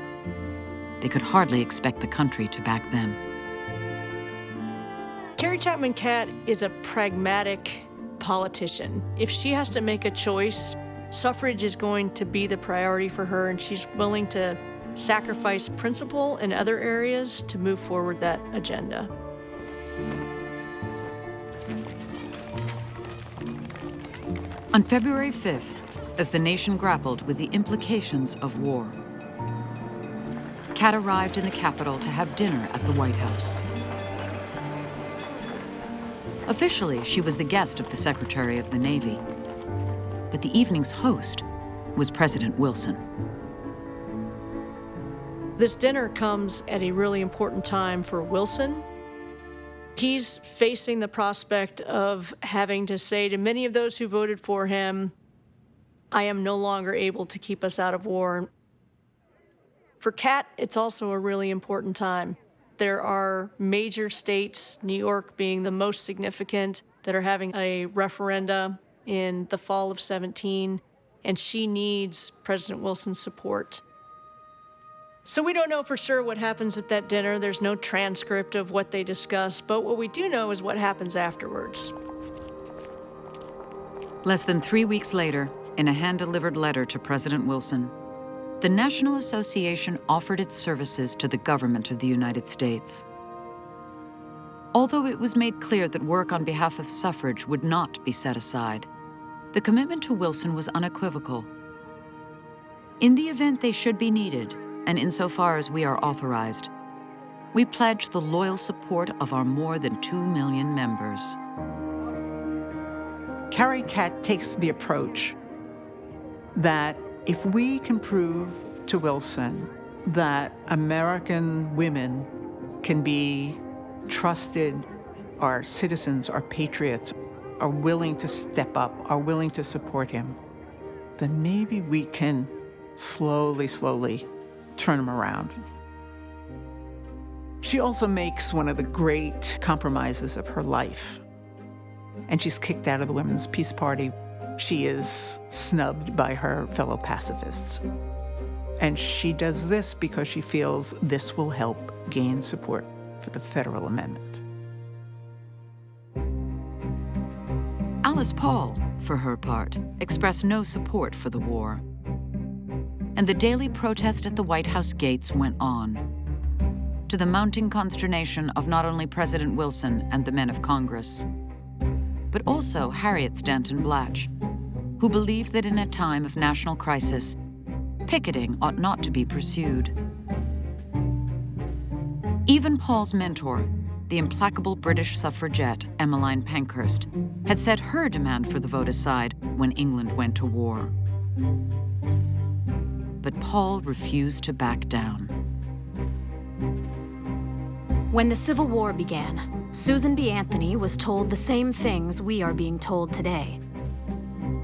they could hardly expect the country to back them. Carrie Chapman Catt is a pragmatic politician. If she has to make a choice, suffrage is going to be the priority for her, and she's willing to sacrifice principle in other areas to move forward that agenda. On February 5th, as the nation grappled with the implications of war, Catt arrived in the Capitol to have dinner at the White House. Officially, she was the guest of the Secretary of the Navy, but the evening's host was President Wilson. This dinner comes at a really important time for Wilson. He's facing the prospect of having to say to many of those who voted for him, I am no longer able to keep us out of war. For Catt, it's also a really important time. There are major states, New York being the most significant, that are having a referenda in the fall of 17, and she needs President Wilson's support. So we don't know for sure what happens at that dinner. There's no transcript of what they discuss, but what we do know is what happens afterwards. Less than 3 weeks later, in a hand-delivered letter to President Wilson, the National Association offered its services to the government of the United States. Although it was made clear that work on behalf of suffrage would not be set aside, the commitment to Wilson was unequivocal. In the event they should be needed, and insofar as we are authorized, we pledge the loyal support of our more than 2 million members. Carrie Catt takes the approach that if we can prove to Wilson that American women can be trusted, are citizens, are patriots, are willing to step up, are willing to support him, then maybe we can slowly turn him around. She also makes one of the great compromises of her life, and she's kicked out of the Women's Peace Party. She is snubbed by her fellow pacifists. And she does this because she feels this will help gain support for the federal amendment. Alice Paul, for her part, expressed no support for the war. And the daily protest at the White House gates went on, to the mounting consternation of not only President Wilson and the men of Congress, but also Harriet Stanton Blatch, who believed that in a time of national crisis, picketing ought not to be pursued. Even Paul's mentor, the implacable British suffragette Emmeline Pankhurst, had set her demand for the vote aside when England went to war. But Paul refused to back down. When the Civil War began, Susan B. Anthony was told the same things we are being told today.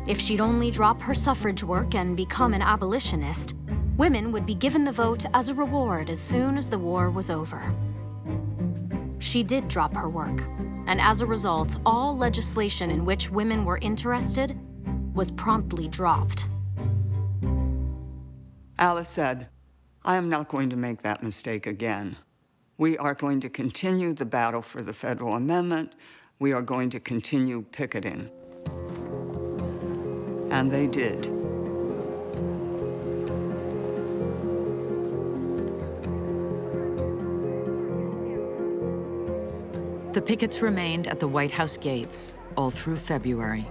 If she'd only drop her suffrage work and become an abolitionist, women would be given the vote as a reward as soon as the war was over. She did drop her work, and as a result, all legislation in which women were interested was promptly dropped. Alice said, I am not going to make that mistake again. We are going to continue the battle for the federal amendment. We are going to continue picketing. And they did. The pickets remained at the White House gates all through February.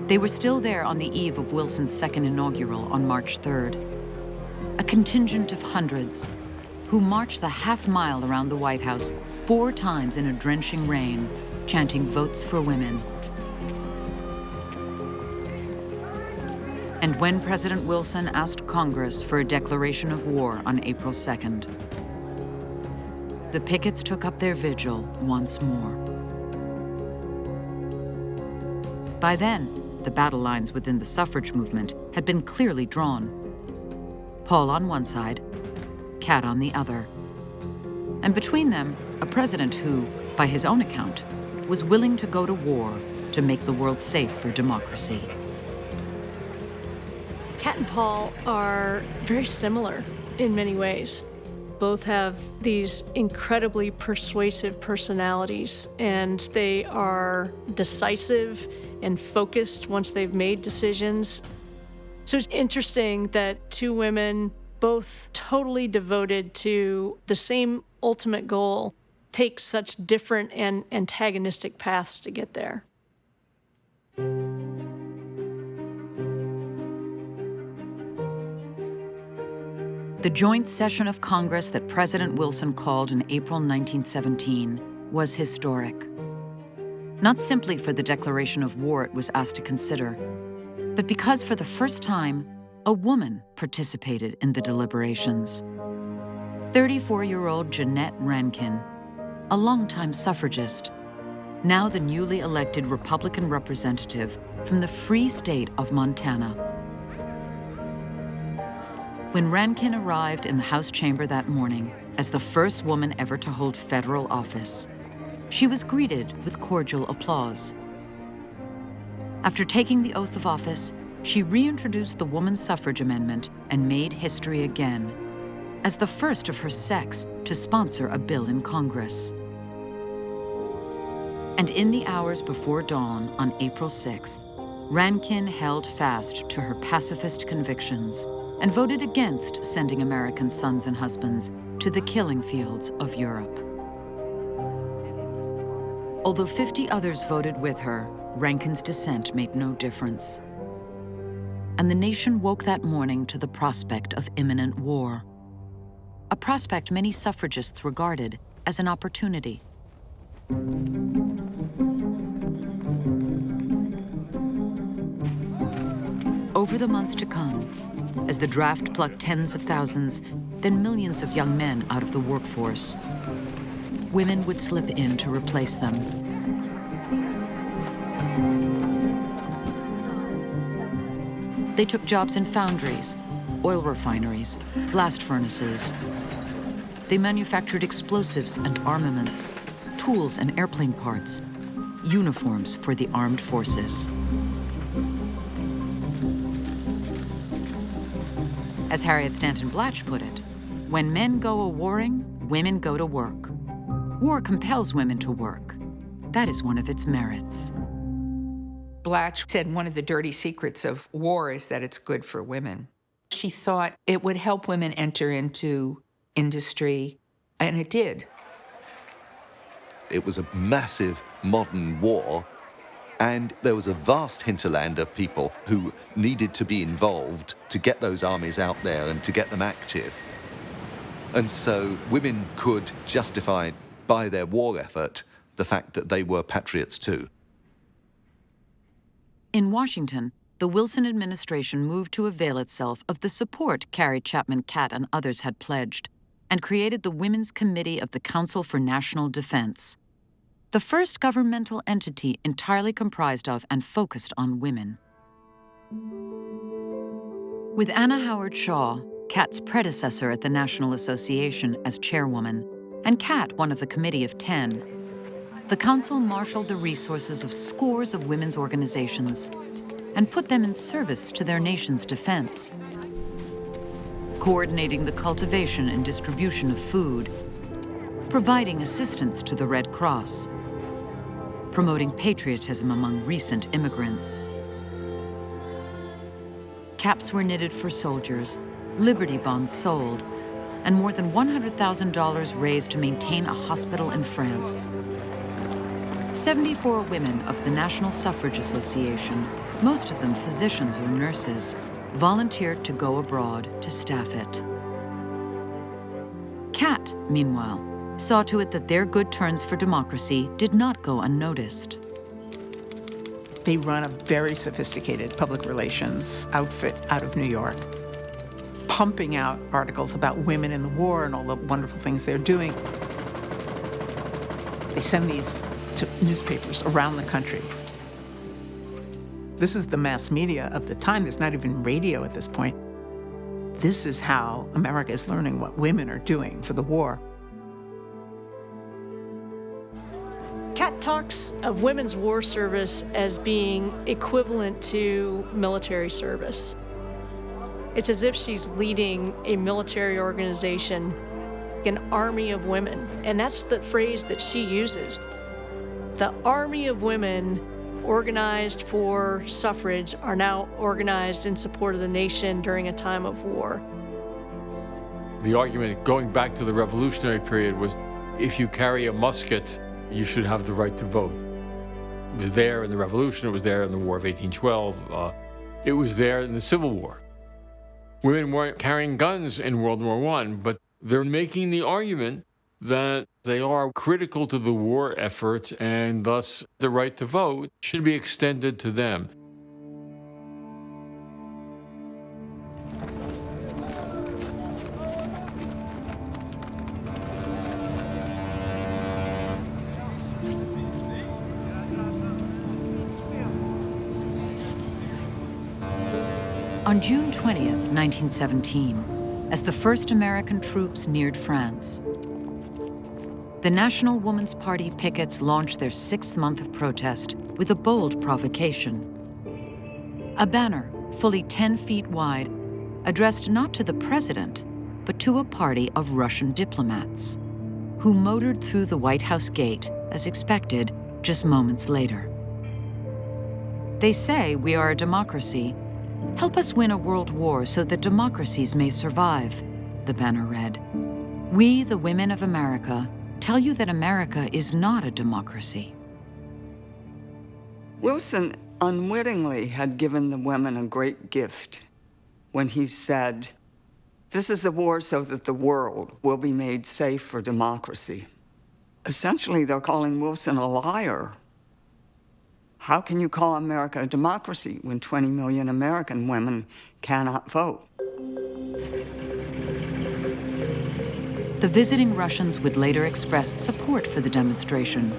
They were still there on the eve of Wilson's second inaugural on March 3rd. A contingent of hundreds, who marched the half-mile around the White House 4 times in a drenching rain, chanting votes for women. And when President Wilson asked Congress for a declaration of war on April 2nd, the pickets took up their vigil once more. By then, the battle lines within the suffrage movement had been clearly drawn. Paul on one side, Kat on the other. And between them, a president who, by his own account, was willing to go to war to make the world safe for democracy. Kat and Paul are very similar in many ways. Both have these incredibly persuasive personalities, and they are decisive and focused once they've made decisions. So it's interesting that 2 women, both totally devoted to the same ultimate goal, take such different and antagonistic paths to get there. The joint session of Congress that President Wilson called in April 1917 was historic. Not simply for the declaration of war it was asked to consider, but because for the first time, a woman participated in the deliberations. 34-year-old Jeanette Rankin, a longtime suffragist, now the newly elected Republican representative from the free state of Montana. When Rankin arrived in the House chamber that morning as the first woman ever to hold federal office, she was greeted with cordial applause. After taking the oath of office, she reintroduced the woman's suffrage amendment and made history again, as the first of her sex to sponsor a bill in Congress. And in the hours before dawn on April 6th, Rankin held fast to her pacifist convictions and voted against sending American sons and husbands to the killing fields of Europe. Although 50 others voted with her, Rankin's dissent made no difference. And the nation woke that morning to the prospect of imminent war, a prospect many suffragists regarded as an opportunity. Over the months to come, as the draft plucked tens of thousands, then millions of young men out of the workforce, women would slip in to replace them. They took jobs in foundries, oil refineries, blast furnaces. They manufactured explosives and armaments, tools and airplane parts, uniforms for the armed forces. As Harriet Stanton Blatch put it, when men go a-warring, women go to work. War compels women to work. That is one of its merits. Blatch said one of the dirty secrets of war is that it's good for women. She thought it would help women enter into industry, and it did. It was a massive modern war, and there was a vast hinterland of people who needed to be involved to get those armies out there and to get them active. And so women could justify by their war effort the fact that they were patriots too. In Washington, the Wilson administration moved to avail itself of the support Carrie Chapman Catt and others had pledged, and created the Women's Committee of the Council for National Defense, the first governmental entity entirely comprised of and focused on women. With Anna Howard Shaw, Catt's predecessor at the National Association, as chairwoman, and Catt one of the Committee of 10, the Council marshaled the resources of scores of women's organizations and put them in service to their nation's defense, coordinating the cultivation and distribution of food, providing assistance to the Red Cross, promoting patriotism among recent immigrants. Caps were knitted for soldiers, Liberty bonds sold, and more than $100,000 raised to maintain a hospital in France. 74 women of the National Suffrage Association, most of them physicians or nurses, volunteered to go abroad to staff it. Cat, meanwhile, saw to it that their good turns for democracy did not go unnoticed. They run a very sophisticated public relations outfit out of New York, pumping out articles about women in the war and all the wonderful things they're doing. They send these to newspapers around the country. This is the mass media of the time. There's not even radio at this point. This is how America is learning what women are doing for the war. Cat talks of women's war service as being equivalent to military service. It's as if she's leading a military organization, an army of women, and that's the phrase that she uses. The army of women organized for suffrage are now organized in support of the nation during a time of war. The argument going back to the revolutionary period was, if you carry a musket, you should have the right to vote. It was there in the Revolution, it was there in the War of 1812, it was there in the Civil War. Women weren't carrying guns in World War I, but they're making the argument that they are critical to the war effort, and thus the right to vote should be extended to them. On June 20th, 1917, as the first American troops neared France, the National Woman's Party pickets launched their 6th month of protest with a bold provocation. A banner fully 10 feet wide, addressed not to the president, but to a party of Russian diplomats, who motored through the White House gate, as expected, just moments later. They say we are a democracy. Help us win a world war so that democracies may survive, the banner read. We, the women of America, tell you that America is not a democracy. Wilson unwittingly had given the women a great gift when he said, "This is the war so that the world will be made safe for democracy." Essentially, they're calling Wilson a liar. How can you call America a democracy when 20 million American women cannot vote? The visiting Russians would later express support for the demonstration.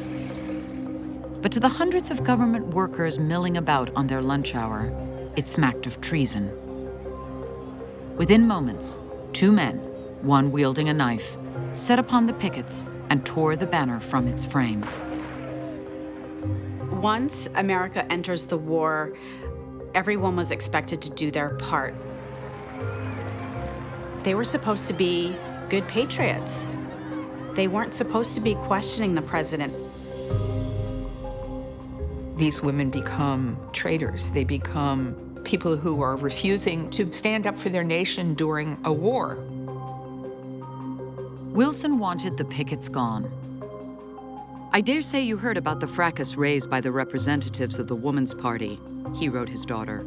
But to the hundreds of government workers milling about on their lunch hour, it smacked of treason. Within moments, 2 men, one wielding a knife, set upon the pickets and tore the banner from its frame. Once America enters the war, everyone was expected to do their part. They were supposed to be good patriots. They weren't supposed to be questioning the president. These women become traitors. They become people who are refusing to stand up for their nation during a war. Wilson wanted the pickets gone. I dare say you heard about the fracas raised by the representatives of the Woman's Party, he wrote his daughter.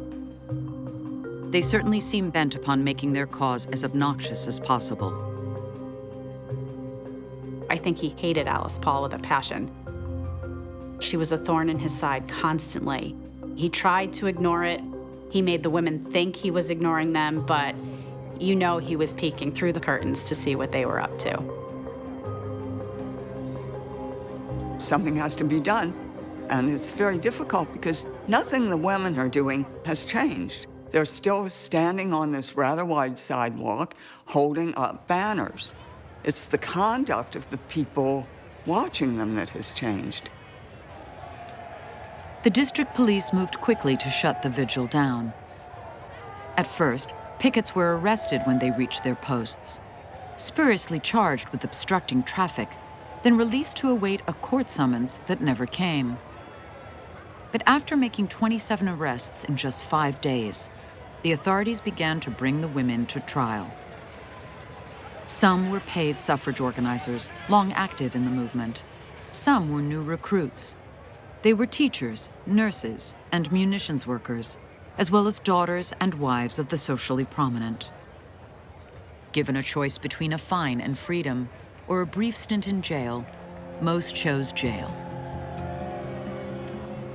They certainly seem bent upon making their cause as obnoxious as possible. I think he hated Alice Paul with a passion. She was a thorn in his side constantly. He tried to ignore it. He made the women think he was ignoring them, but you know he was peeking through the curtains to see what they were up to. Something has to be done, and it's very difficult because nothing the women are doing has changed. They're still standing on this rather wide sidewalk, holding up banners. It's the conduct of the people watching them that has changed. The district police moved quickly to shut the vigil down. At first, pickets were arrested when they reached their posts, spuriously charged with obstructing traffic, then released to await a court summons that never came. But after making 27 arrests in just 5 days, the authorities began to bring the women to trial. Some were paid suffrage organizers, long active in the movement. Some were new recruits. They were teachers, nurses, and munitions workers, as well as daughters and wives of the socially prominent. Given a choice between a fine and freedom or a brief stint in jail, most chose jail.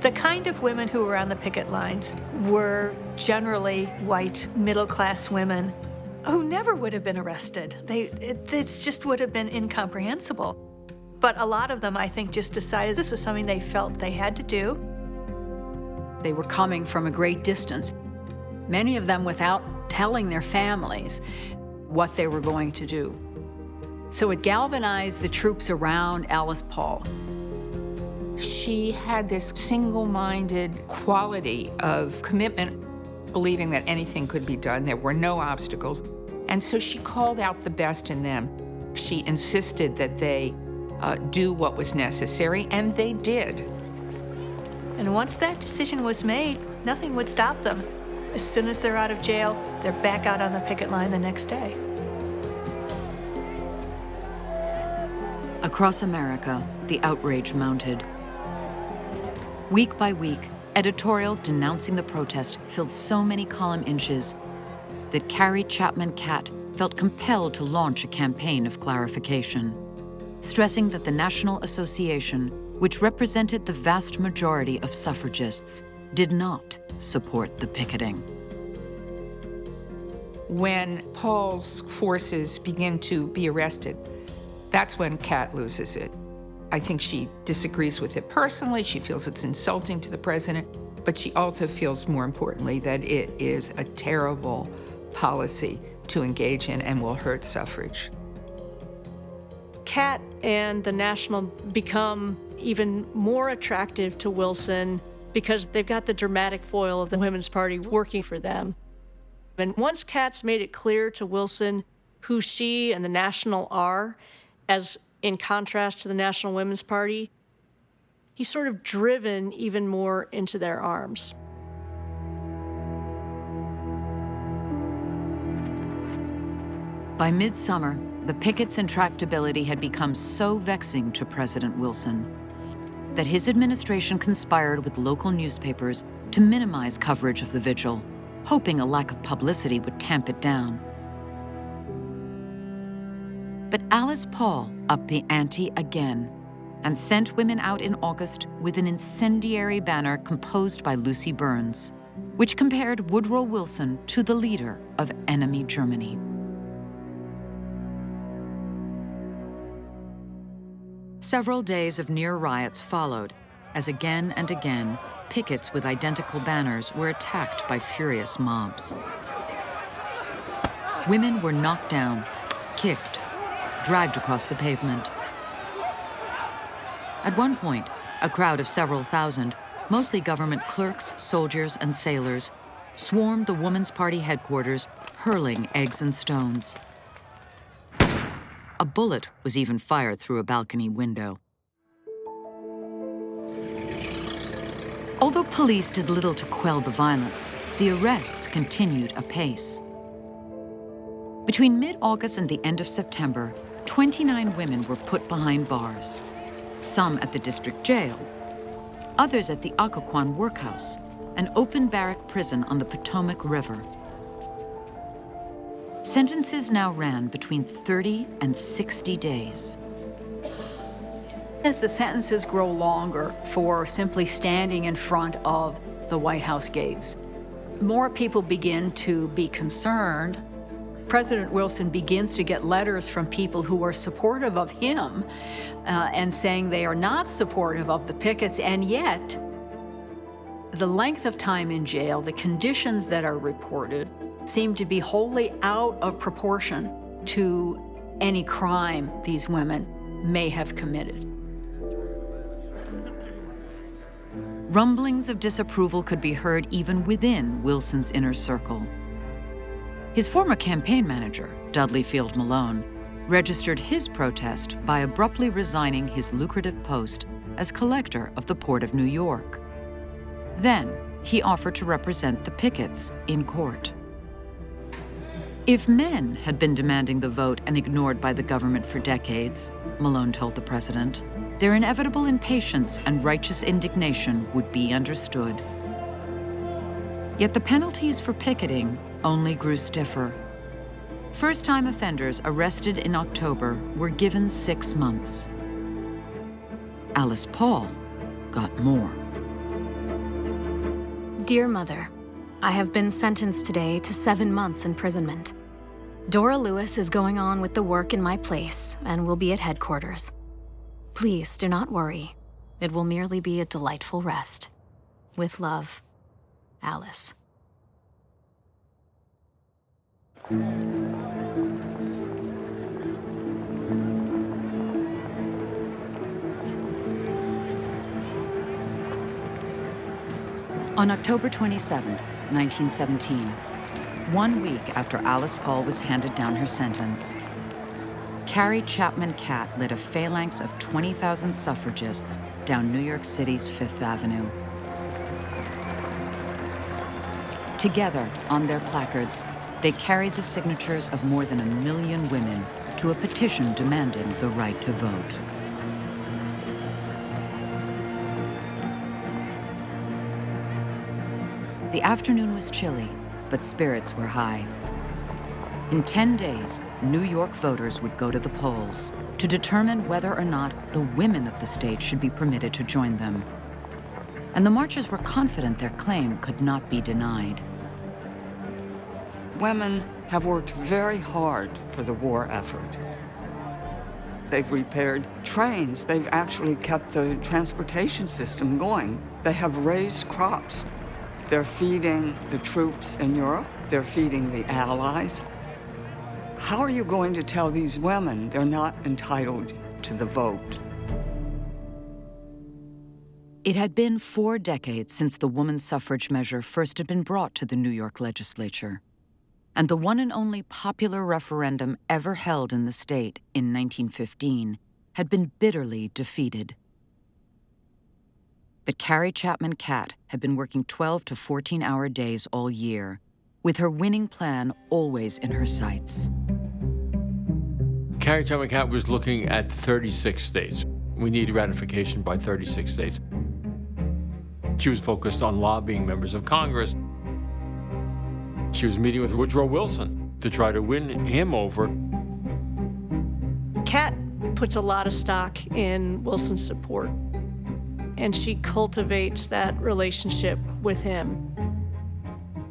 The kind of women who were on the picket lines were generally white, middle-class women who never would have been arrested. It just would have been incomprehensible. But a lot of them, I think, just decided this was something they felt they had to do. They were coming from a great distance, many of them without telling their families what they were going to do. So it galvanized the troops around Alice Paul. She had this single-minded quality of commitment, believing that anything could be done. There were no obstacles. And so she called out the best in them. She insisted that they do what was necessary, and they did. And once that decision was made, nothing would stop them. As soon as they're out of jail, they're back out on the picket line the next day. Across America, the outrage mounted. Week by week, editorials denouncing the protest filled so many column inches that Carrie Chapman Catt felt compelled to launch a campaign of clarification, stressing that the National Association, which represented the vast majority of suffragists, did not support the picketing. When Paul's forces begin to be arrested, that's when Catt loses it. I think she disagrees with it personally. She feels it's insulting to the president, but she also feels, more importantly, that it is a terrible policy to engage in and will hurt suffrage. Catt and the National become even more attractive to Wilson because they've got the dramatic foil of the Women's Party working for them. And once Catt's made it clear to Wilson who she and the National are, as in contrast to the National Women's Party, he's sort of driven even more into their arms. By midsummer, the pickets' intractability had become so vexing to President Wilson that his administration conspired with local newspapers to minimize coverage of the vigil, hoping a lack of publicity would tamp it down. But Alice Paul upped the ante again and sent women out in August with an incendiary banner composed by Lucy Burns, which compared Woodrow Wilson to the leader of enemy Germany. Several days of near riots followed, as again and again, pickets with identical banners were attacked by furious mobs. Women were knocked down, kicked, dragged across the pavement. At one point, a crowd of several thousand, mostly government clerks, soldiers, and sailors, swarmed the Woman's Party headquarters, hurling eggs and stones. A bullet was even fired through a balcony window. Although police did little to quell the violence, the arrests continued apace. Between mid-August and the end of September, 29 women were put behind bars, some at the district jail, others at the Occoquan workhouse, an open barrack prison on the Potomac River. Sentences now ran between 30 and 60 days. As the sentences grow longer for simply standing in front of the White House gates, more people begin to be concerned. President Wilson begins to get letters from people who are supportive of him and saying they are not supportive of the pickets, and yet the length of time in jail, the conditions that are reported, seem to be wholly out of proportion to any crime these women may have committed. Rumblings of disapproval could be heard even within Wilson's inner circle. His former campaign manager, Dudley Field Malone, registered his protest by abruptly resigning his lucrative post as collector of the Port of New York. Then, he offered to represent the pickets in court. If men had been demanding the vote and ignored by the government for decades, Malone told the president, their inevitable impatience and righteous indignation would be understood. Yet the penalties for picketing only grew stiffer. First-time offenders arrested in October were given 6 months. Alice Paul got more. Dear Mother, I have been sentenced today to 7 months imprisonment. Dora Lewis is going on with the work in my place and will be at headquarters. Please do not worry. It will merely be a delightful rest. With love, Alice. On October 27, 1917, 1 week after Alice Paul was handed down her sentence, Carrie Chapman Catt led a phalanx of 20,000 suffragists down New York City's Fifth Avenue. Together, on their placards, they carried the signatures of more than 1 million women to a petition demanding the right to vote. The afternoon was chilly, but spirits were high. In 10 days, New York voters would go to the polls to determine whether or not the women of the state should be permitted to join them. And the marchers were confident their claim could not be denied. Women have worked very hard for the war effort. They've repaired trains. They've actually kept the transportation system going. They have raised crops. They're feeding the troops in Europe. They're feeding the Allies. How are you going to tell these women they're not entitled to the vote? It had been 4 decades since the woman's suffrage measure first had been brought to the New York legislature, and the one and only popular referendum ever held in the state in 1915 had been bitterly defeated. But Carrie Chapman Catt had been working 12 to 14-hour days all year, with her winning plan always in her sights. Carrie Chapman Catt was looking at 36 states. We need ratification by 36 states. She was focused on lobbying members of Congress. She was meeting with Woodrow Wilson to try to win him over. Catt puts a lot of stock in Wilson's support, and she cultivates that relationship with him.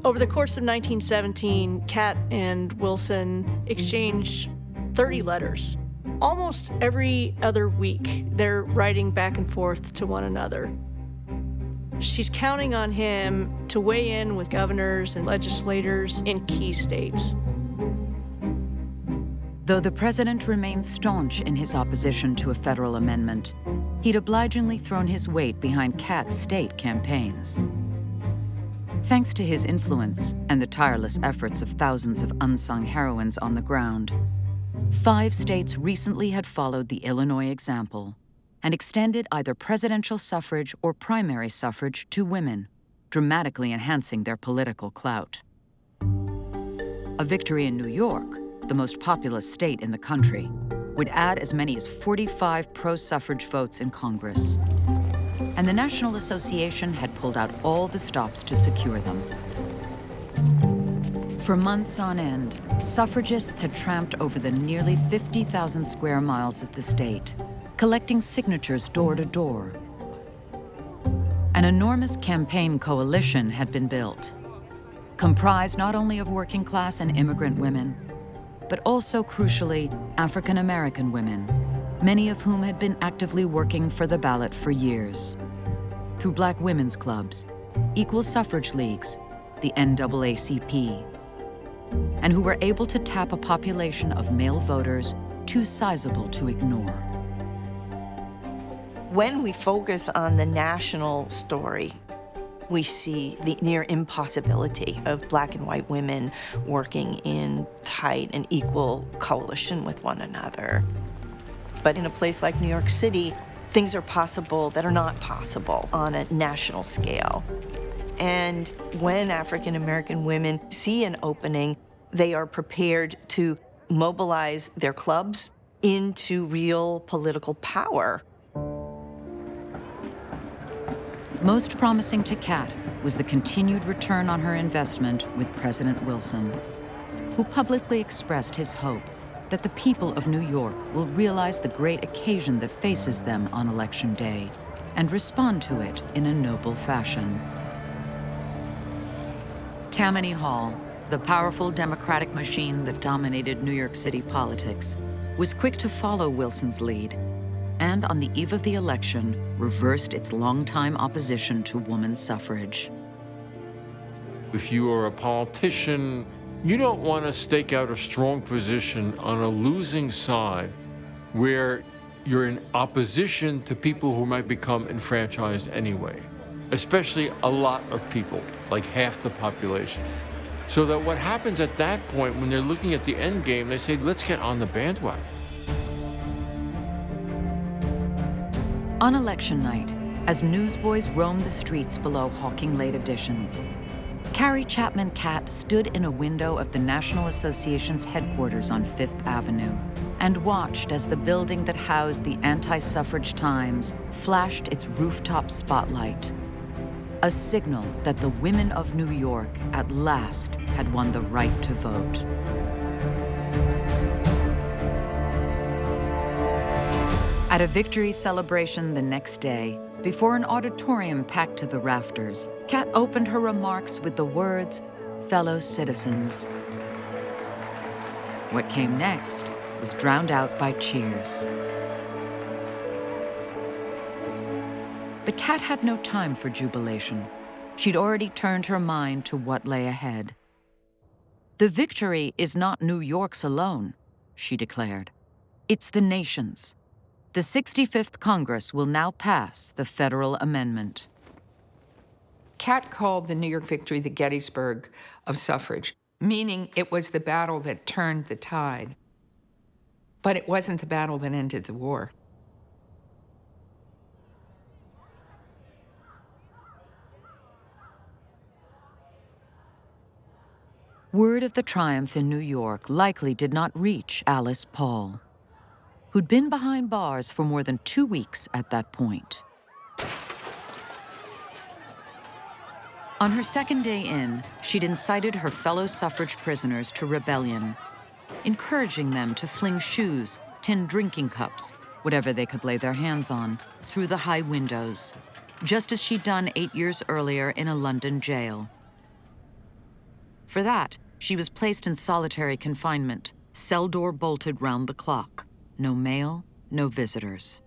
Over the course of 1917, Catt and Wilson exchanged 30 letters. Almost every other week, they're writing back and forth to one another. She's counting on him to weigh in with governors and legislators in key states. Though the president remained staunch in his opposition to a federal amendment, he'd obligingly thrown his weight behind Catt's state campaigns. Thanks to his influence and the tireless efforts of thousands of unsung heroines on the ground, 5 states recently had followed the Illinois example and extended either presidential suffrage or primary suffrage to women, dramatically enhancing their political clout. A victory in New York, the most populous state in the country, would add as many as 45 pro-suffrage votes in Congress. And the National Association had pulled out all the stops to secure them. For months on end, suffragists had tramped over the nearly 50,000 square miles of the state, collecting signatures door to door. An enormous campaign coalition had been built, comprised not only of working class and immigrant women, but also, crucially, African American women, many of whom had been actively working for the ballot for years. Through black women's clubs, equal suffrage leagues, the NAACP, and who were able to tap a population of male voters too sizable to ignore. When we focus on the national story, we see the near impossibility of black and white women working in tight and equal coalition with one another. But in a place like New York City, things are possible that are not possible on a national scale. And when African American women see an opening, they are prepared to mobilize their clubs into real political power. Most promising to Catt was the continued return on her investment with President Wilson. who publicly expressed his hope that the people of New York will realize the great occasion that faces them on Election Day and respond to it in a noble fashion. Tammany Hall, the powerful Democratic machine that dominated New York City politics, was quick to follow Wilson's lead, and on the eve of the election, reversed its longtime opposition to women's suffrage. If you are a politician, you don't want to stake out a strong position on a losing side where you're in opposition to people who might become enfranchised anyway, especially a lot of people, like half the population. So that what happens at that point, when they're looking at the end game, they say, let's get on the bandwagon. On election night, as newsboys roamed the streets below hawking late editions, Carrie Chapman Catt stood in a window of the National Association's headquarters on Fifth Avenue and watched as the building that housed the Anti-Suffrage Times flashed its rooftop spotlight, a signal that the women of New York at last had won the right to vote. At a victory celebration the next day, before an auditorium packed to the rafters, Catt opened her remarks with the words, "Fellow citizens." What came next was drowned out by cheers. But Catt had no time for jubilation. She'd already turned her mind to what lay ahead. "The victory is not New York's alone," she declared. "It's the nation's. The 65th Congress will now pass the federal amendment." Catt called the New York victory the Gettysburg of suffrage, meaning it was the battle that turned the tide. But it wasn't the battle that ended the war. Word of the triumph in New York likely did not reach Alice Paul, who'd been behind bars for more than 2 weeks at that point. On her second day in, she'd incited her fellow suffrage prisoners to rebellion, encouraging them to fling shoes, tin drinking cups, whatever they could lay their hands on, through the high windows, just as she'd done 8 years earlier in a London jail. For that, she was placed in solitary confinement, cell door bolted round the clock. No mail, no visitors.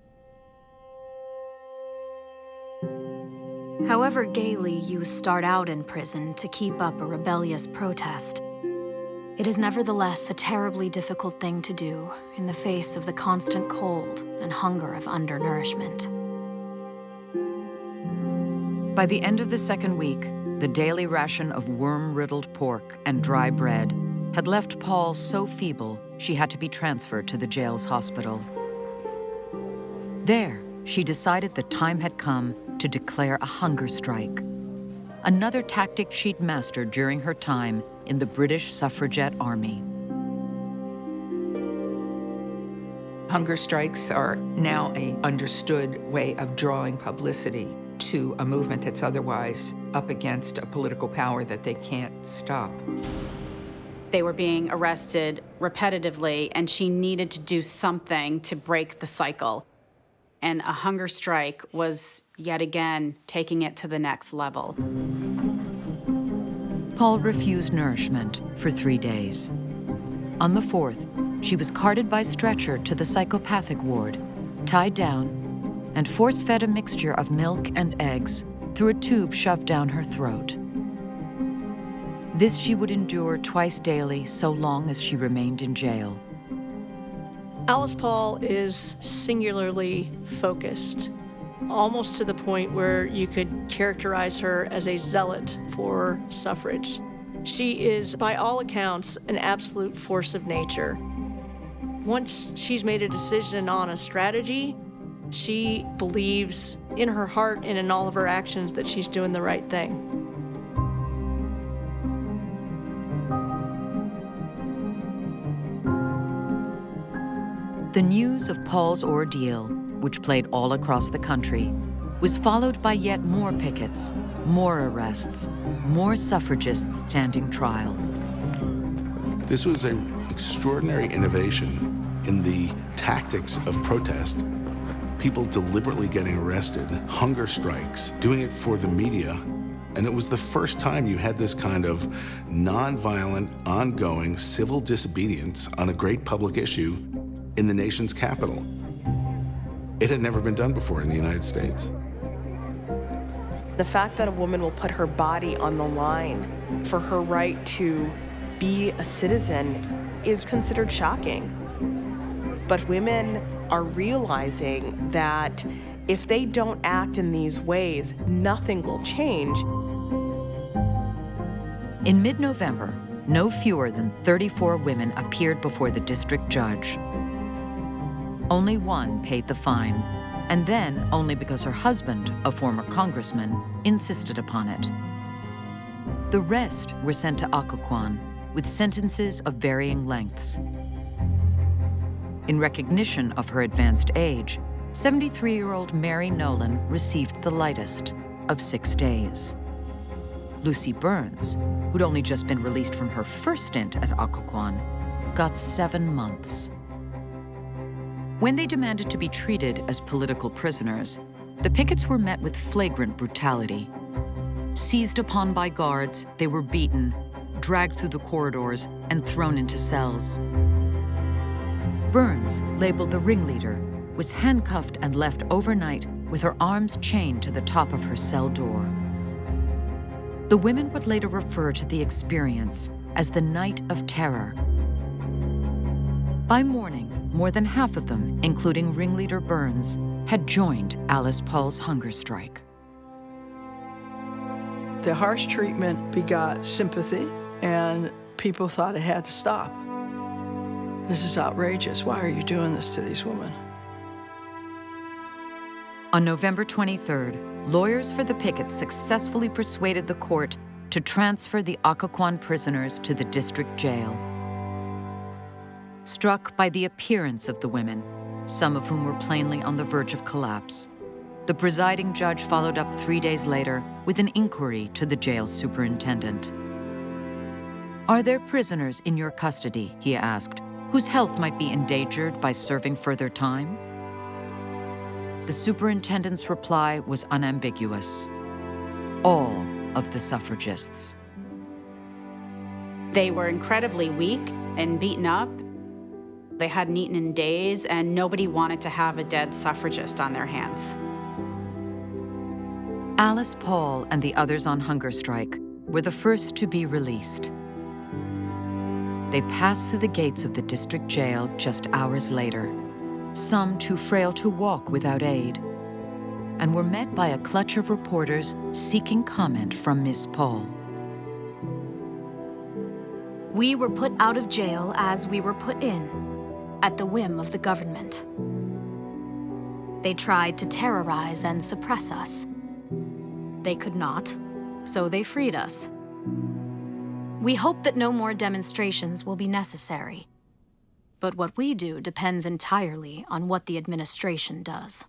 However gaily you start out in prison to keep up a rebellious protest, it is nevertheless a terribly difficult thing to do in the face of the constant cold and hunger of undernourishment. By the end of the second week, the daily ration of worm-riddled pork and dry bread had left Paul so feeble she had to be transferred to the jail's hospital. There, she decided the time had come to declare a hunger strike, another tactic she'd mastered during her time in the British suffragette army. Hunger strikes are now an understood way of drawing publicity to a movement that's otherwise up against a political power that they can't stop. They were being arrested repetitively, and she needed to do something to break the cycle. And a hunger strike was, yet again, taking it to the next level. Paul refused nourishment for 3 days. On the 4th, she was carted by stretcher to the psychopathic ward, tied down, and force-fed a mixture of milk and eggs through a tube shoved down her throat. This she would endure twice daily so long as she remained in jail. Alice Paul is singularly focused, almost to the point where you could characterize her as a zealot for suffrage. She is, by all accounts, an absolute force of nature. Once she's made a decision on a strategy, she believes in her heart and in all of her actions that she's doing the right thing. The news of Paul's ordeal, which played all across the country, was followed by yet more pickets, more arrests, more suffragists standing trial. This was an extraordinary innovation in the tactics of protest. People deliberately getting arrested, hunger strikes, doing it for the media. And it was the first time you had this kind of nonviolent, ongoing civil disobedience on a great public issue in the nation's capital. It had never been done before in the United States. The fact that a woman will put her body on the line for her right to be a citizen is considered shocking. But women are realizing that if they don't act in these ways, nothing will change. In mid-November, no fewer than 34 women appeared before the district judge. Only one paid the fine, and then only because her husband, a former congressman, insisted upon it. The rest were sent to Occoquan with sentences of varying lengths. In recognition of her advanced age, 73-year-old Mary Nolan received the lightest of 6 days. Lucy Burns, who'd only just been released from her first stint at Occoquan, got 7 months. When they demanded to be treated as political prisoners, the pickets were met with flagrant brutality. Seized upon by guards, they were beaten, dragged through the corridors, and thrown into cells. Burns, labeled the ringleader, was handcuffed and left overnight with her arms chained to the top of her cell door. The women would later refer to the experience as the Night of Terror. By morning, more than half of them, including ringleader Burns, had joined Alice Paul's hunger strike. The harsh treatment begot sympathy, and people thought it had to stop. This is outrageous. Why are you doing this to these women? On November 23rd, lawyers for the pickets successfully persuaded the court to transfer the Occoquan prisoners to the district jail. Struck by the appearance of the women, some of whom were plainly on the verge of collapse, the presiding judge followed up 3 days later with an inquiry to the jail superintendent. "Are there prisoners in your custody," he asked, "whose health might be endangered by serving further time?" The superintendent's reply was unambiguous. All of the suffragists. They were incredibly weak and beaten up. They hadn't eaten in days, and nobody wanted to have a dead suffragist on their hands. Alice Paul and the others on hunger strike were the first to be released. They passed through the gates of the district jail just hours later, some too frail to walk without aid, and were met by a clutch of reporters seeking comment from Miss Paul. We were put out of jail as we were put in, at the whim of the government. They tried to terrorize and suppress us. They could not, so they freed us. We hope that no more demonstrations will be necessary. But what we do depends entirely on what the administration does.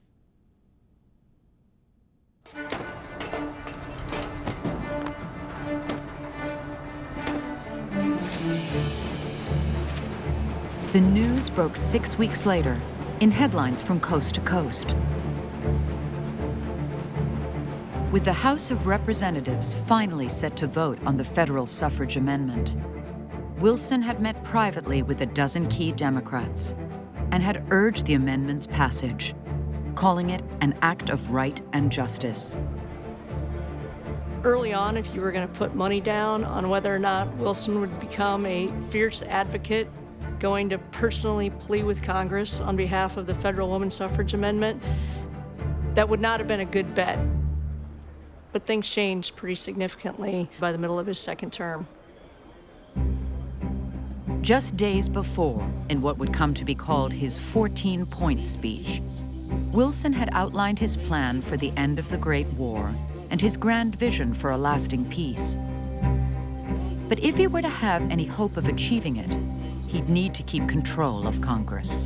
The news broke 6 weeks later in headlines from coast to coast. With the House of Representatives finally set to vote on the federal suffrage amendment, Wilson had met privately with a dozen key Democrats and had urged the amendment's passage, calling it an act of right and justice. Early on, if you were going to put money down on whether or not Wilson would become a fierce advocate, going to personally plead with Congress on behalf of the federal women's suffrage amendment, that would not have been a good bet. But things changed pretty significantly by the middle of his second term. Just days before, in what would come to be called his 14-point speech, Wilson had outlined his plan for the end of the Great War and his grand vision for a lasting peace. But if he were to have any hope of achieving it, he'd need to keep control of Congress.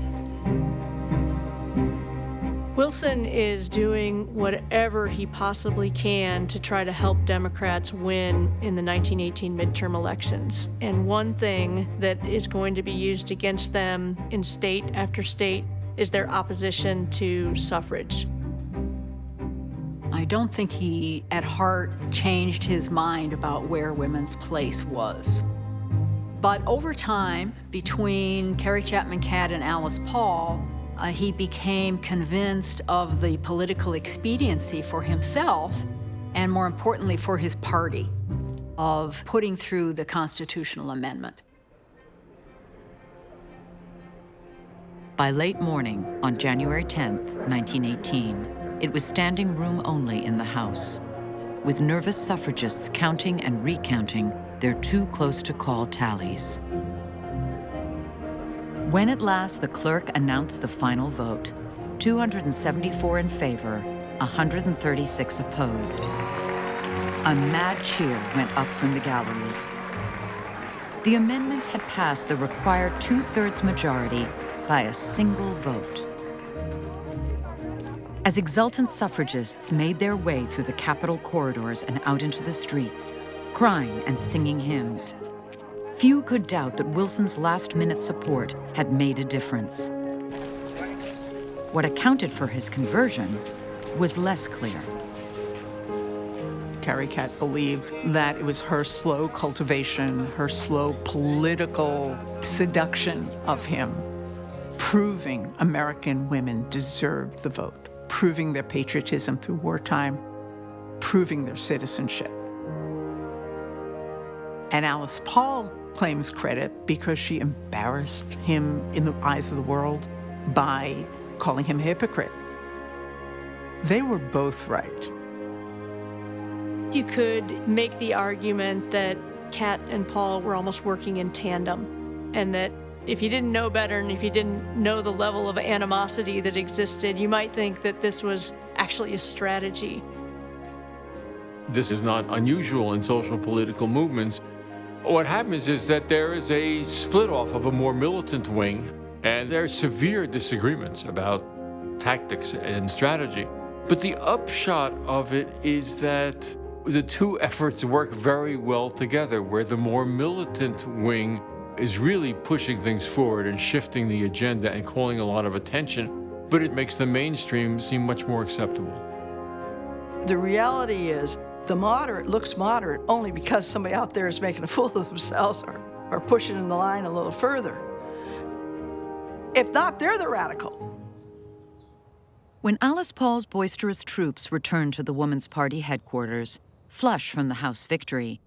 Wilson is doing whatever he possibly can to try to help Democrats win in the 1918 midterm elections. And one thing that is going to be used against them in state after state is their opposition to suffrage. I don't think he, at heart, changed his mind about where women's place was. But over time, between Carrie Chapman Catt and Alice Paul, he became convinced of the political expediency for himself, and more importantly for his party, of putting through the constitutional amendment. By late morning on January 10th, 1918, it was standing room only in the House, with nervous suffragists counting and recounting their too-close-to-call tallies. When at last the clerk announced the final vote, 274 in favor, 136 opposed. A mad cheer went up from the galleries. The amendment had passed the required 2/3 majority by a single vote. As exultant suffragists made their way through the Capitol corridors and out into the streets, crying and singing hymns, few could doubt that Wilson's last-minute support had made a difference. What accounted for his conversion was less clear. Carrie Catt believed that it was her slow cultivation, her slow political seduction of him, proving American women deserved the vote, proving their patriotism through wartime, proving their citizenship. And Alice Paul claims credit because she embarrassed him in the eyes of the world by calling him a hypocrite. They were both right. You could make the argument that Catt and Paul were almost working in tandem, and that if you didn't know better and if you didn't know the level of animosity that existed, you might think that this was actually a strategy. This is not unusual in social political movements. What happens is that there is a split off of a more militant wing, and there are severe disagreements about tactics and strategy. But the upshot of it is that the two efforts work very well together, where the more militant wing is really pushing things forward and shifting the agenda and calling a lot of attention, but it makes the mainstream seem much more acceptable. The reality is, the moderate looks moderate only because somebody out there is making a fool of themselves or pushing in the line a little further. If not, they're the radical. When Alice Paul's boisterous troops returned to the Woman's Party headquarters, flush from the House victory,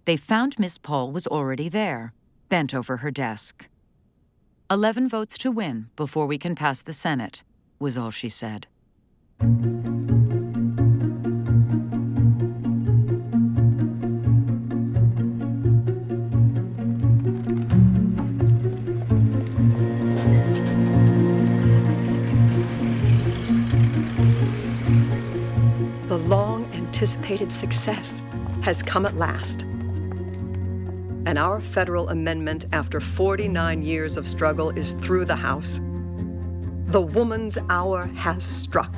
they found Miss Paul was already there, bent over her desk. 11 votes to win before we can pass the Senate, was all she said. The long-anticipated success has come at last. And our federal amendment, after 49 years of struggle, is through the House. The woman's hour has struck.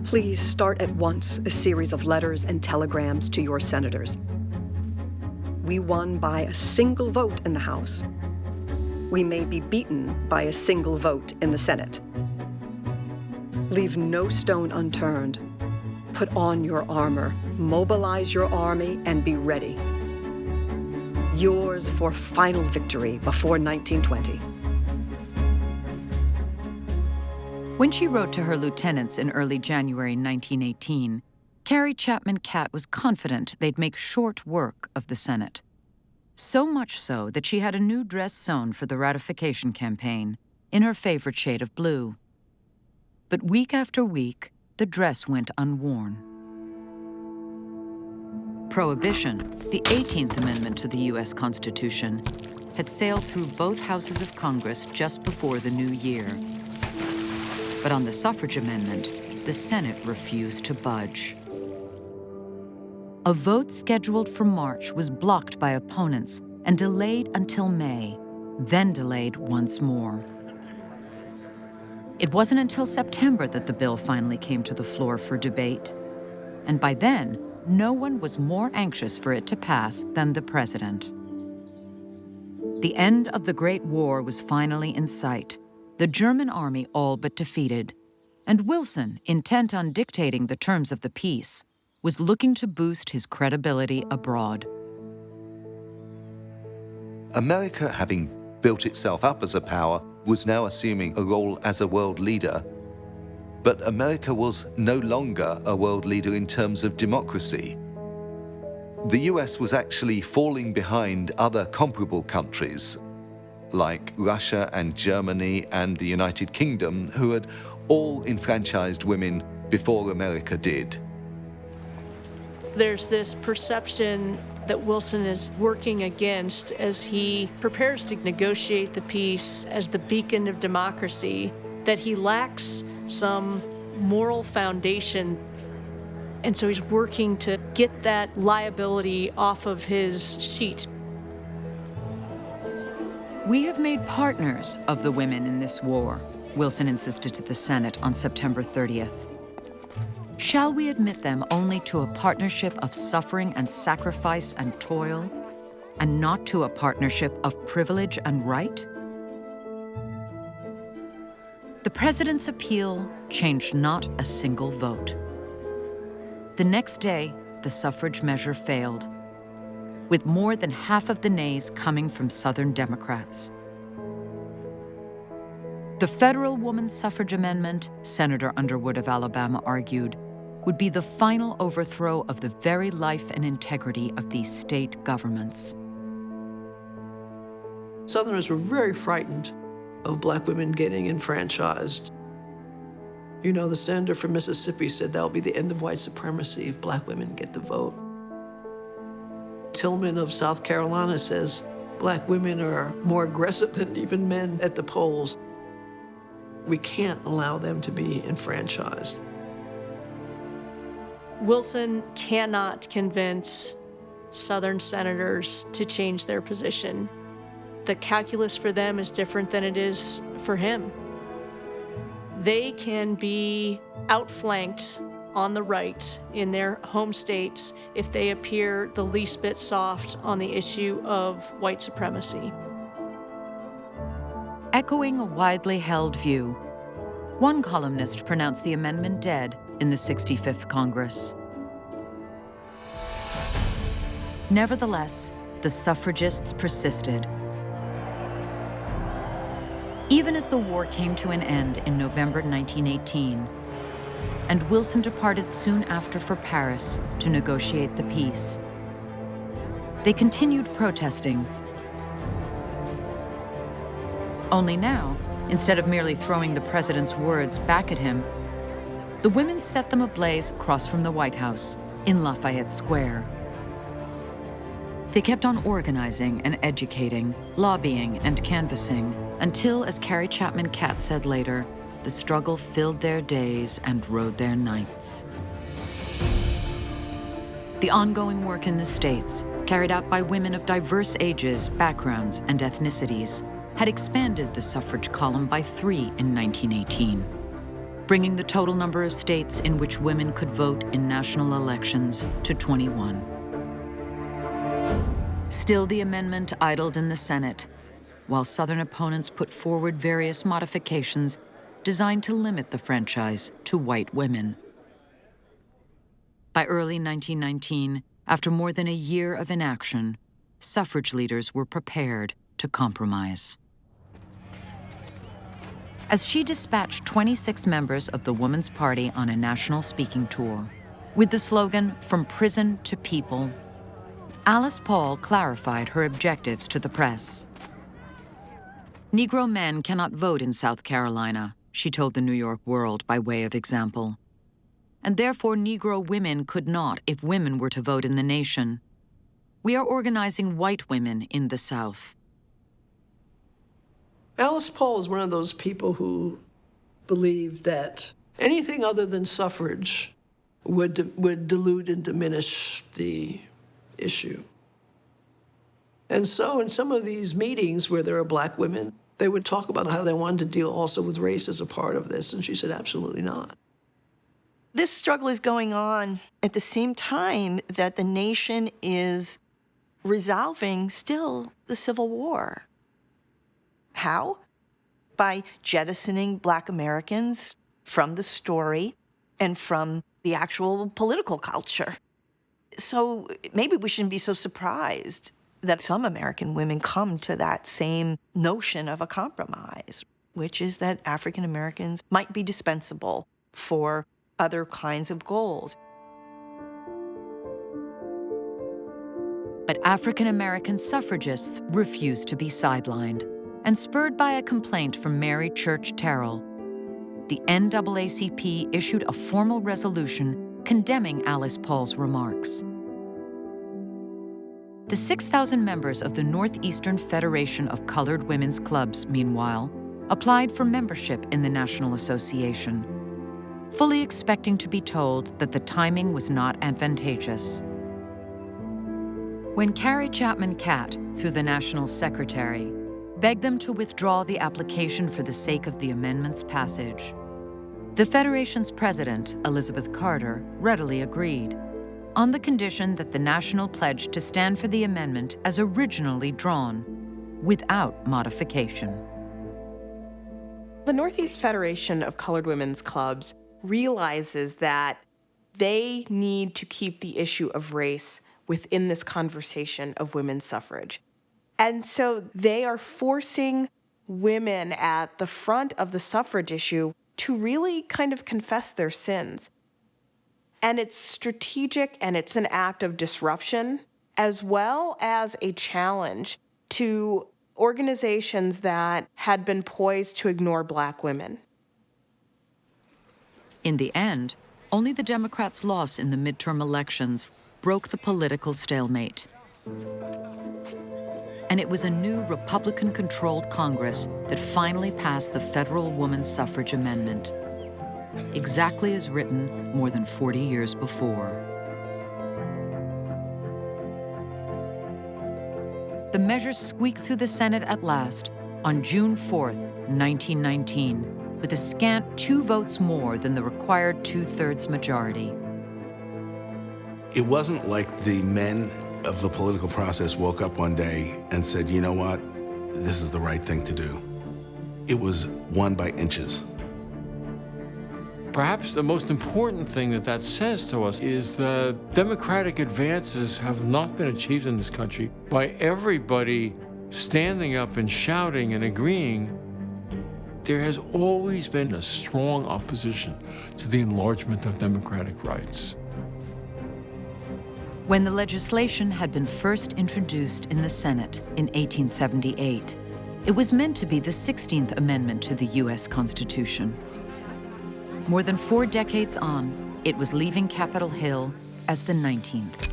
Please start at once a series of letters and telegrams to your senators. We won by a single vote in the House. We may be beaten by a single vote in the Senate. Leave no stone unturned. Put on your armor, mobilize your army, and be ready. Yours for final victory before 1920. When she wrote to her lieutenants in early January 1918, Carrie Chapman Catt was confident they'd make short work of the Senate. So much so that she had a new dress sewn for the ratification campaign in her favorite shade of blue. But week after week, the dress went unworn. Prohibition, the 18th Amendment to the U.S. Constitution, had sailed through both houses of Congress just before the new year. But on the suffrage amendment, the Senate refused to budge. A vote scheduled for March was blocked by opponents and delayed until May, then delayed once more. It wasn't until September that the bill finally came to the floor for debate. And by then, no one was more anxious for it to pass than the president. The end of the Great War was finally in sight, the German army all but defeated, and Wilson, intent on dictating the terms of the peace, was looking to boost his credibility abroad. America, having built itself up as a power, was now assuming a role as a world leader. But America was no longer a world leader in terms of democracy. The US was actually falling behind other comparable countries, like Russia and Germany and the United Kingdom, who had all enfranchised women before America did. There's this perception that Wilson is working against as he prepares to negotiate the peace as the beacon of democracy, that he lacks some moral foundation. And so he's working to get that liability off of his sheet. We have made partners of the women in this war, Wilson insisted to the Senate on September 30th. Shall we admit them only to a partnership of suffering and sacrifice and toil, and not to a partnership of privilege and right? The president's appeal changed not a single vote. The next day, the suffrage measure failed, with more than half of the nays coming from Southern Democrats. The federal woman suffrage amendment, Senator Underwood of Alabama argued, would be the final overthrow of the very life and integrity of these state governments. Southerners were very frightened of black women getting enfranchised. You know, the senator from Mississippi said that'll be the end of white supremacy if black women get the vote. Tillman of South Carolina says black women are more aggressive than even men at the polls. We can't allow them to be enfranchised. Wilson cannot convince Southern senators to change their position. The calculus for them is different than it is for him. They can be outflanked on the right in their home states if they appear the least bit soft on the issue of white supremacy. Echoing a widely held view, one columnist pronounced the amendment dead in the 65th Congress. Nevertheless, the suffragists persisted. Even as the war came to an end in November 1918, and Wilson departed soon after for Paris to negotiate the peace, they continued protesting. Only now, instead of merely throwing the president's words back at him, the women set them ablaze across from the White House in Lafayette Square. They kept on organizing and educating, lobbying and canvassing, until, as Carrie Chapman Catt said later, the struggle filled their days and rode their nights. The ongoing work in the states, carried out by women of diverse ages, backgrounds, and ethnicities, had expanded the suffrage column by 3 in 1918, bringing the total number of states in which women could vote in national elections to 21. Still, the amendment idled in the Senate, while Southern opponents put forward various modifications designed to limit the franchise to white women. By early 1919, after more than a year of inaction, suffrage leaders were prepared to compromise. As she dispatched 26 members of the Woman's Party on a national speaking tour, with the slogan, "From Prison to People," Alice Paul clarified her objectives to the press. Negro men cannot vote in South Carolina, she told the New York World by way of example. And therefore Negro women could not if women were to vote in the nation. We are organizing white women in the South. Alice Paul is one of those people who believed that anything other than suffrage would dilute and diminish the issue. And so in some of these meetings where there are black women, They would talk about how they wanted to deal also with race as a part of this, and she said, absolutely not. This struggle is going on at the same time that the nation is resolving still the Civil War. How? By jettisoning Black Americans from the story and from the actual political culture. So maybe we shouldn't be so surprised that some American women come to that same notion of a compromise, which is that African Americans might be dispensable for other kinds of goals. But African American suffragists refused to be sidelined, and spurred by a complaint from Mary Church Terrell, the NAACP issued a formal resolution condemning Alice Paul's remarks. The 6,000 members of the Northeastern Federation of Colored Women's Clubs, meanwhile, applied for membership in the National Association, fully expecting to be told that the timing was not advantageous. When Carrie Chapman Catt, through the National Secretary, begged them to withdraw the application for the sake of the amendment's passage, the Federation's president, Elizabeth Carter, readily agreed, on the condition that the National pledged to stand for the amendment as originally drawn, without modification. The Northeast Federation of Colored Women's Clubs realizes that they need to keep the issue of race within this conversation of women's suffrage. And so they are forcing women at the front of the suffrage issue to really kind of confess their sins. And it's strategic, and it's an act of disruption, as well as a challenge to organizations that had been poised to ignore Black women. In the end, only the Democrats' loss in the midterm elections broke the political stalemate. And it was a new Republican-controlled Congress that finally passed the federal woman suffrage amendment, exactly as written more than 40 years before. The measure squeaked through the Senate at last on June 4th, 1919, with a scant 2 votes more than the required 2/3 majority. It wasn't like the men of the political process woke up one day and said, you know what, this is the right thing to do. It was won by inches. Perhaps the most important thing that that says to us is the democratic advances have not been achieved in this country by everybody standing up and shouting and agreeing. There has always been a strong opposition to the enlargement of democratic rights. When the legislation had been first introduced in the Senate in 1878, it was meant to be the 16th Amendment to the U.S. Constitution. More than 4 decades on, it was leaving Capitol Hill as the 19th.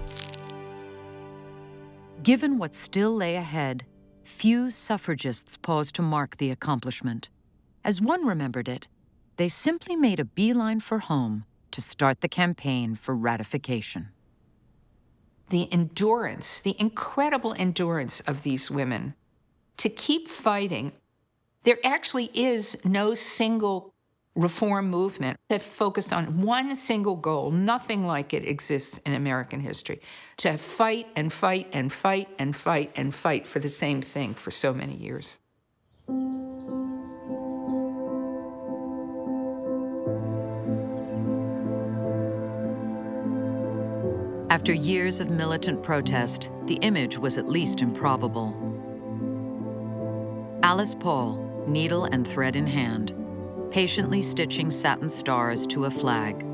Given what still lay ahead, few suffragists paused to mark the accomplishment. As one remembered it, they simply made a beeline for home to start the campaign for ratification. The endurance, the incredible endurance of these women to keep fighting. There actually is no single reform movement that focused on one single goal. Nothing like it exists in American history. To fight and fight and fight and fight and fight for the same thing for so many years. After years of militant protest, the image was at least improbable. Alice Paul, needle and thread in hand, patiently stitching satin stars to a flag.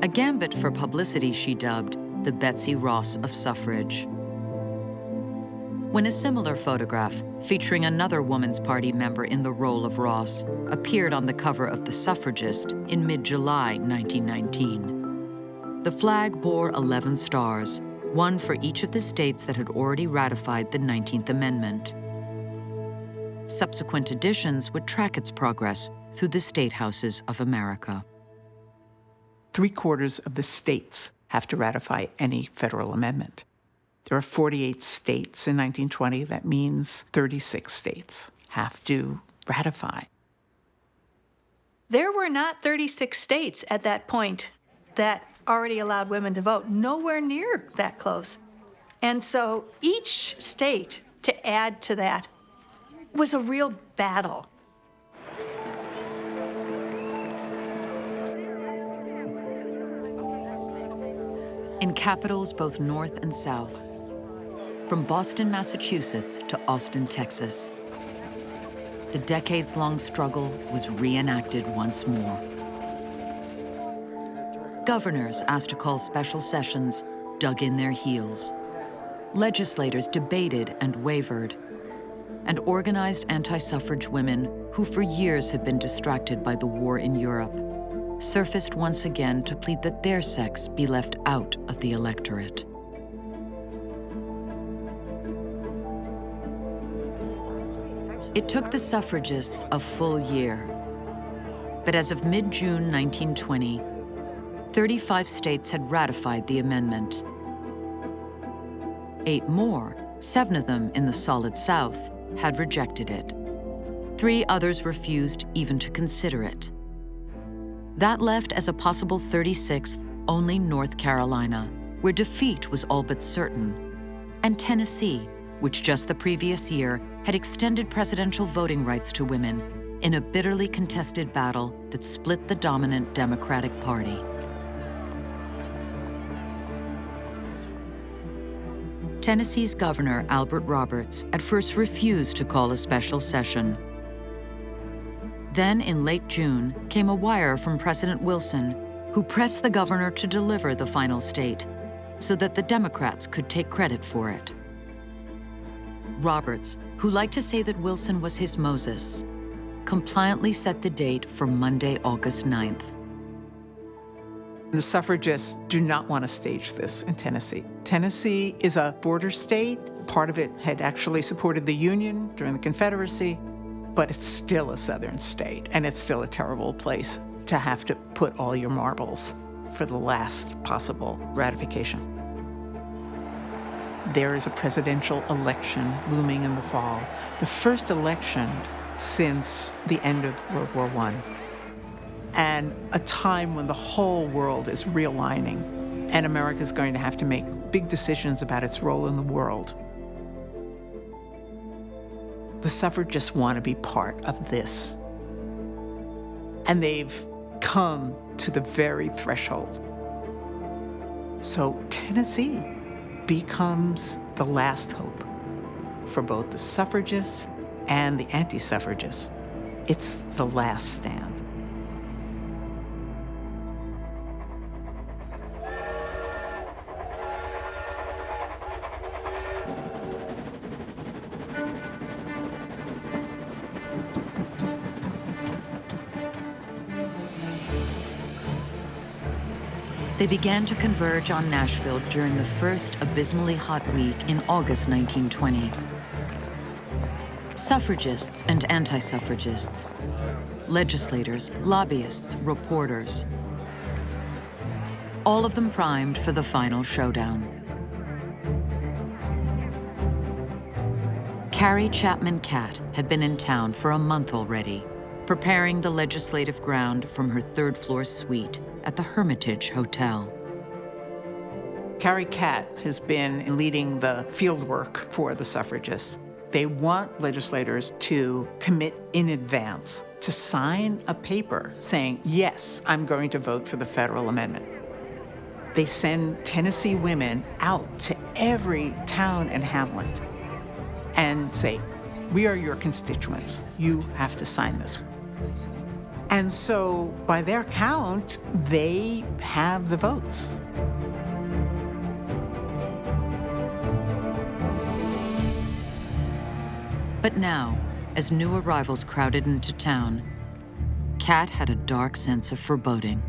A gambit for publicity she dubbed the Betsy Ross of suffrage. When a similar photograph, featuring another Woman's Party member in the role of Ross, appeared on the cover of The Suffragist in mid-July 1919, the flag bore 11 stars, one for each of the states that had already ratified the 19th Amendment. Subsequent editions would track its progress through the state houses of America. 3/4 of the states have to ratify any federal amendment. There are 48 states in 1920. That means 36 states have to ratify. There were not 36 states at that point that already allowed women to vote, nowhere near that close. And so each state to add to that was a real battle. In capitals both north and south, from Boston, Massachusetts to Austin, Texas, the decades-long struggle was reenacted once more. Governors asked to call special sessions dug in their heels. Legislators debated and wavered. And organized anti-suffrage women, who for years had been distracted by the war in Europe, surfaced once again to plead that their sex be left out of the electorate. It took the suffragists a full year. But as of mid-June 1920, 35 states had ratified the amendment. 8 more, 7 of them in the Solid South, had rejected it. 3 others refused even to consider it. That left as a possible 36th only North Carolina, where defeat was all but certain, and Tennessee, which just the previous year had extended presidential voting rights to women in a bitterly contested battle that split the dominant Democratic Party. Tennessee's Governor Albert Roberts at first refused to call a special session. Then, in late June, came a wire from President Wilson, who pressed the governor to deliver the final state so that the Democrats could take credit for it. Roberts, who liked to say that Wilson was his Moses, compliantly set the date for Monday, August 9th. The suffragists do not want to stage this in Tennessee. Tennessee is a border state. Part of it had actually supported the Union during the Confederacy, but it's still a southern state, and it's still a terrible place to have to put all your marbles for the last possible ratification. There is a presidential election looming in the fall, the first election since the end of World War I, and a time when the whole world is realigning, and America is going to have to make big decisions about its role in the world. The suffragists want to be part of this, and they've come to the very threshold. So Tennessee becomes the last hope for both the suffragists and the anti-suffragists. It's the last stand. They began to converge on Nashville during the first abysmally hot week in August 1920. Suffragists and anti-suffragists, legislators, lobbyists, reporters, all of them primed for the final showdown. Carrie Chapman Catt had been in town for a month already, preparing the legislative ground from her third-floor suite at the Hermitage Hotel. Carrie Catt has been leading the field work for the suffragists. They want legislators to commit in advance to sign a paper saying, yes, I'm going to vote for the federal amendment. They send Tennessee women out to every town and hamlet and say, we are your constituents. You have to sign this. And so, by their count, they have the votes. But now, as new arrivals crowded into town, Catt had a dark sense of foreboding.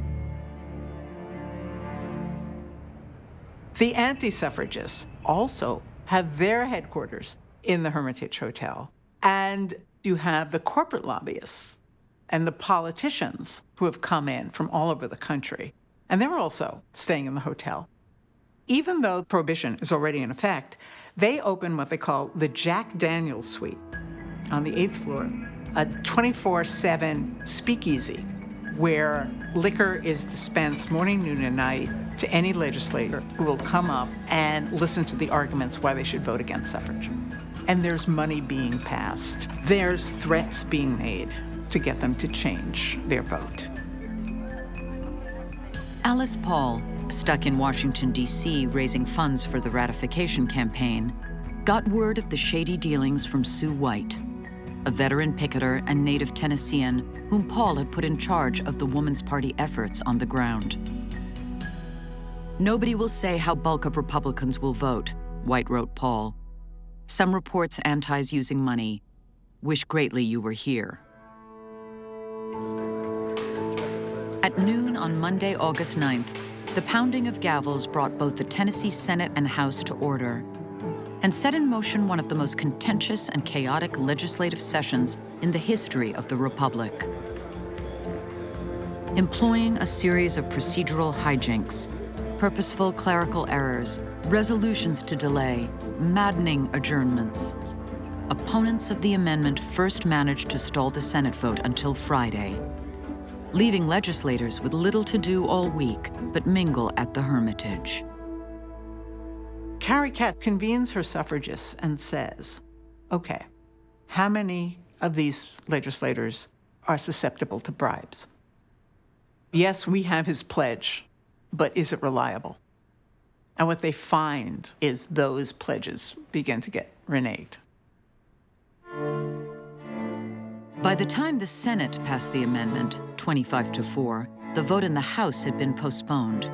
The anti-suffragists also have their headquarters in the Hermitage Hotel. And you have the corporate lobbyists and the politicians who have come in from all over the country. And they're also staying in the hotel. Even though prohibition is already in effect, they open what they call the Jack Daniels Suite. on the 8th floor, a 24/7 speakeasy where liquor is dispensed morning, noon, and night to any legislator who will come up and listen to the arguments why they should vote against suffrage. And there's money being passed. There's threats being made to get them to change their vote. Alice Paul, stuck in Washington, D.C., raising funds for the ratification campaign, got word of the shady dealings from Sue White, a veteran picketer and native Tennessean whom Paul had put in charge of the Woman's Party efforts on the ground. "Nobody will say how bulk of Republicans will vote," White wrote Paul. "Some reports antis using money. Wish greatly you were here." At noon on Monday, August 9th, the pounding of gavels brought both the Tennessee Senate and House to order and set in motion one of the most contentious and chaotic legislative sessions in the history of the Republic. Employing a series of procedural hijinks, purposeful clerical errors, resolutions to delay, maddening adjournments, opponents of the amendment first managed to stall the Senate vote until Friday, leaving legislators with little to do all week but mingle at the Hermitage. Carrie Catt convenes her suffragists and says, okay, how many of these legislators are susceptible to bribes? Yes, we have his pledge, but is it reliable? And what they find is those pledges begin to get reneged. By the time the Senate passed the amendment, 25-4, the vote in the House had been postponed.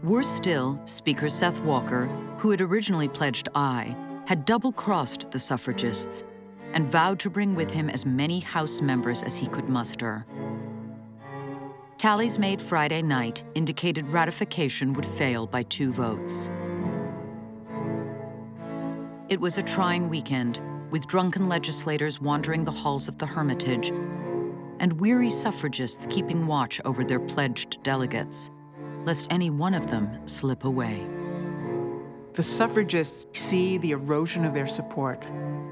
Worse still, Speaker Seth Walker, who had originally pledged aye, had double-crossed the suffragists and vowed to bring with him as many House members as he could muster. Tallies made Friday night indicated ratification would fail by 2 votes. It was a trying weekend, with drunken legislators wandering the halls of the Hermitage and weary suffragists keeping watch over their pledged delegates, lest any one of them slip away. The suffragists see the erosion of their support,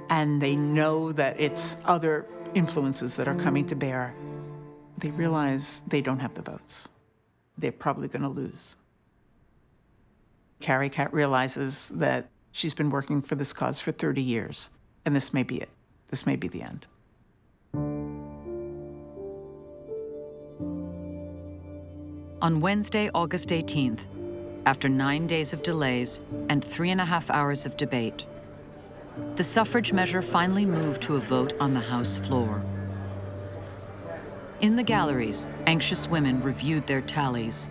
and they know that it's other influences that are coming to bear. They realize they don't have the votes. They're probably going to lose. Carrie Catt realizes that she's been working for this cause for 30 years, and this may be it. This may be the end. On Wednesday, August 18th, after 9 days of delays and 3.5 hours of debate, the suffrage measure finally moved to a vote on the House floor. In the galleries, anxious women reviewed their tallies,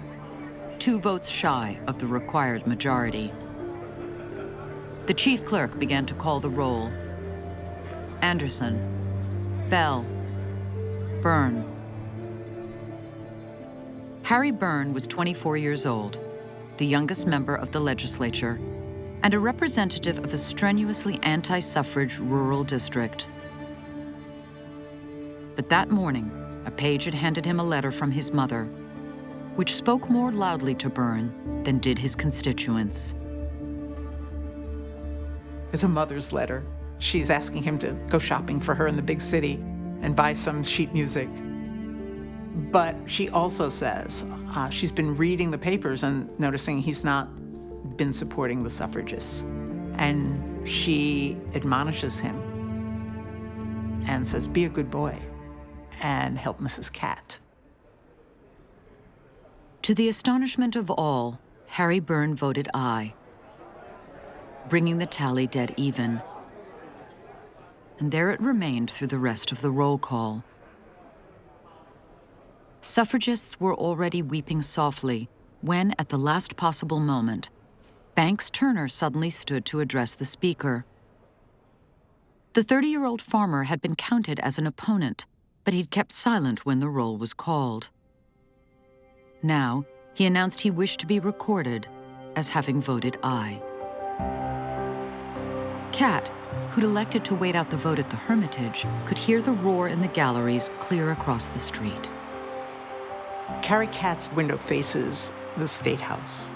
2 votes shy of the required majority. The chief clerk began to call the roll. Anderson, Bell, Byrne. Harry Byrne was 24 years old, the youngest member of the legislature, and a representative of a strenuously anti-suffrage rural district. But that morning, a page had handed him a letter from his mother, which spoke more loudly to Byrne than did his constituents. It's a mother's letter. She's asking him to go shopping for her in the big city and buy some sheet music. But she also says she's been reading the papers and noticing he's not been supporting the suffragists. And she admonishes him and says, be a good boy and help Mrs. Catt. To the astonishment of all, Harry Byrne voted aye, bringing the tally dead even. And there it remained through the rest of the roll call. Suffragists were already weeping softly when, at the last possible moment, Banks Turner suddenly stood to address the speaker. The 30-year-old farmer had been counted as an opponent, but he'd kept silent when the roll was called. Now, he announced he wished to be recorded as having voted aye. Catt, who'd elected to wait out the vote at the Hermitage, could hear the roar in the galleries clear across the street. Carrie Catt's window faces the State House,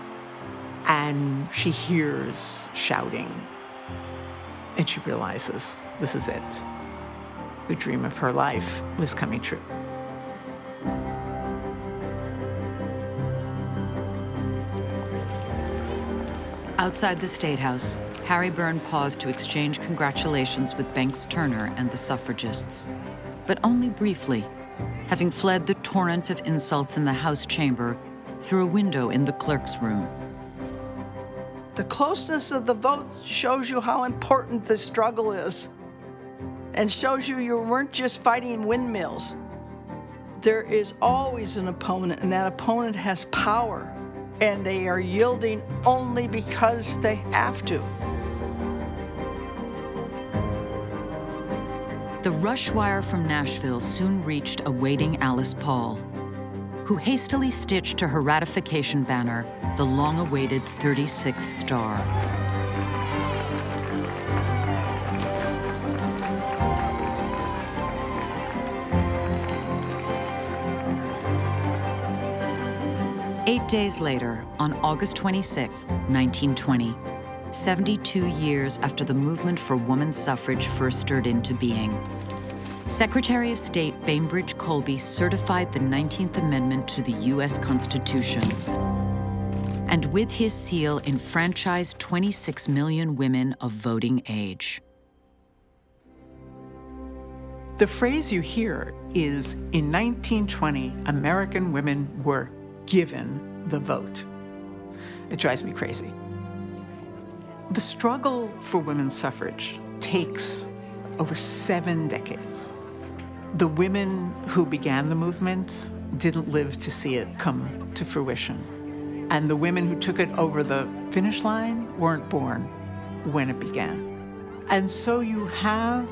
and she hears shouting. And she realizes this is it. The dream of her life was coming true. Outside the State House, Harry Byrne paused to exchange congratulations with Banks Turner and the suffragists, but only briefly, having fled the torrent of insults in the House chamber through a window in the clerk's room. The closeness of the vote shows you how important this struggle is, and shows you weren't just fighting windmills. There is always an opponent, and that opponent has power, and they are yielding only because they have to. The rush wire from Nashville soon reached a waiting Alice Paul, who hastily stitched to her ratification banner the long-awaited 36th star. Eight days later, on August 26, 1920, 72 years after the movement for women's suffrage first stirred into being, Secretary of State Bainbridge Colby certified the 19th Amendment to the U.S. Constitution, and with his seal enfranchised 26 million women of voting age. The phrase you hear is, in 1920, American women were given the vote. It drives me crazy. The struggle for women's suffrage takes over 7 decades. The women who began the movement didn't live to see it come to fruition. And the women who took it over the finish line weren't born when it began. And so you have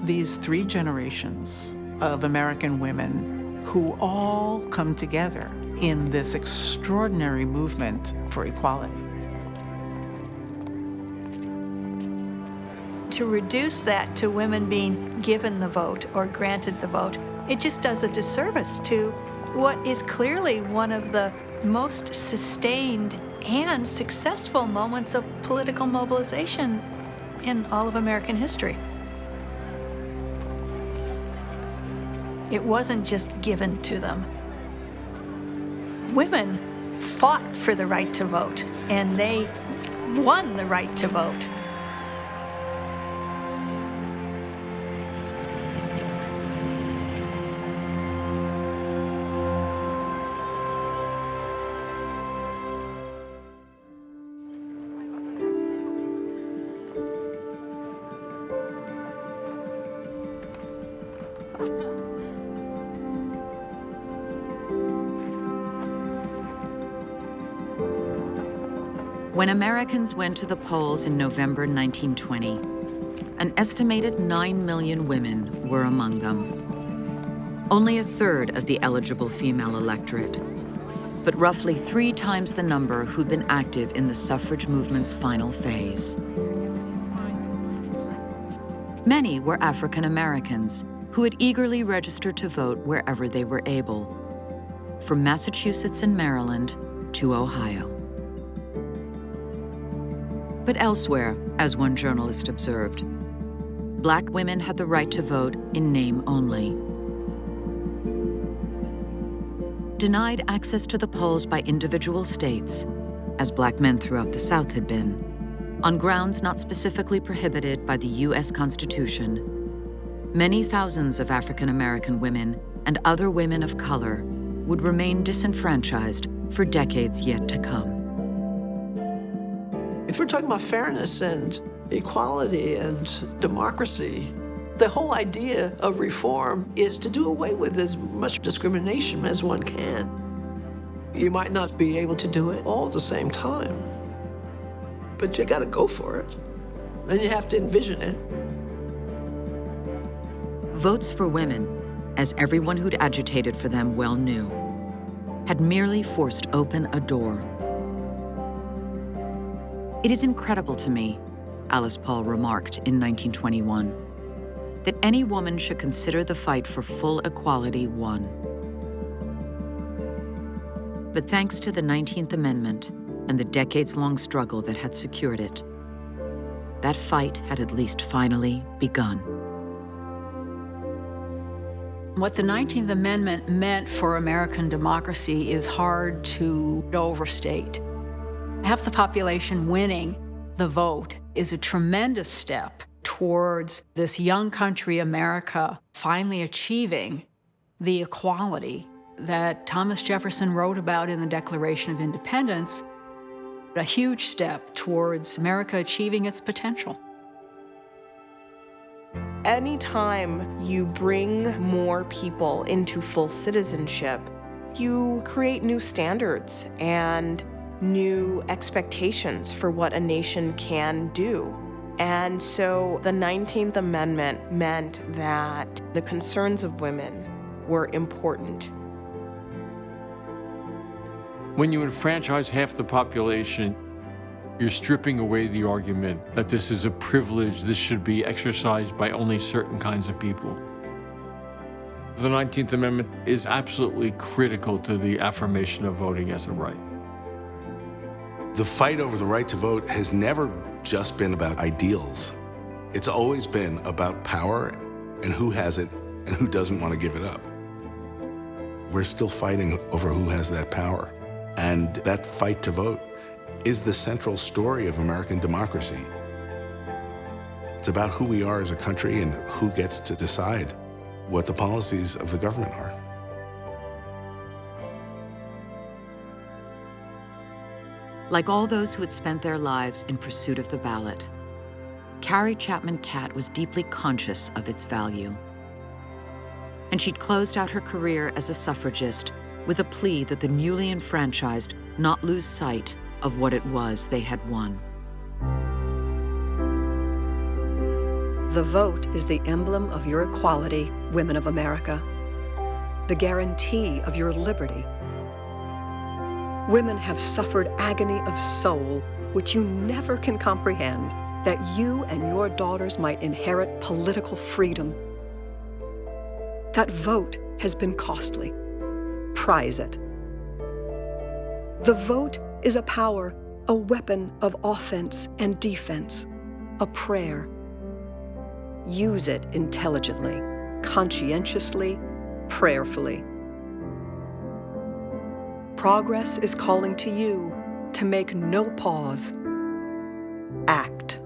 these 3 generations of American women who all come together in this extraordinary movement for equality. To reduce that to women being given the vote or granted the vote, it just does a disservice to what is clearly one of the most sustained and successful moments of political mobilization in all of American history. It wasn't just given to them. Women fought for the right to vote, and they won the right to vote. When Americans went to the polls in November 1920, an estimated 9 million women were among them. Only a third of the eligible female electorate, but roughly 3 times the number who'd been active in the suffrage movement's final phase. Many were African Americans who had eagerly registered to vote wherever they were able, from Massachusetts and Maryland to Ohio. But elsewhere, as one journalist observed, Black women had the right to vote in name only. Denied access to the polls by individual states, as Black men throughout the South had been, on grounds not specifically prohibited by the U.S. Constitution, many thousands of African American women and other women of color would remain disenfranchised for decades yet to come. If we're talking about fairness and equality and democracy, the whole idea of reform is to do away with as much discrimination as one can. You might not be able to do it all at the same time, but you gotta go for it, and you have to envision it. Votes for women, as everyone who'd agitated for them well knew, had merely forced open a door. It is incredible to me, Alice Paul remarked in 1921, that any woman should consider the fight for full equality won. But thanks to the 19th Amendment and the decades-long struggle that had secured it, that fight had at least finally begun. What the 19th Amendment meant for American democracy is hard to overstate. Half the population winning the vote is a tremendous step towards this young country, America, finally achieving the equality that Thomas Jefferson wrote about in the Declaration of Independence, a huge step towards America achieving its potential. Anytime you bring more people into full citizenship, you create new standards and new expectations for what a nation can do. And so the 19th Amendment meant that the concerns of women were important. When you enfranchise half the population, you're stripping away the argument that this is a privilege, this should be exercised by only certain kinds of people. The 19th Amendment is absolutely critical to the affirmation of voting as a right. The fight over the right to vote has never just been about ideals. It's always been about power and who has it and who doesn't want to give it up. We're still fighting over who has that power. And that fight to vote is the central story of American democracy. It's about who we are as a country and who gets to decide what the policies of the government are. Like all those who had spent their lives in pursuit of the ballot, Carrie Chapman Catt was deeply conscious of its value. And she'd closed out her career as a suffragist with a plea that the newly enfranchised not lose sight of what it was they had won. The vote is the emblem of your equality, women of America, the guarantee of your liberty. Women have suffered agony of soul, which you never can comprehend, that you and your daughters might inherit political freedom. That vote has been costly. Prize it. The vote is a power, a weapon of offense and defense, a prayer. Use it intelligently, conscientiously, prayerfully. Progress is calling to you to make no pause. Act.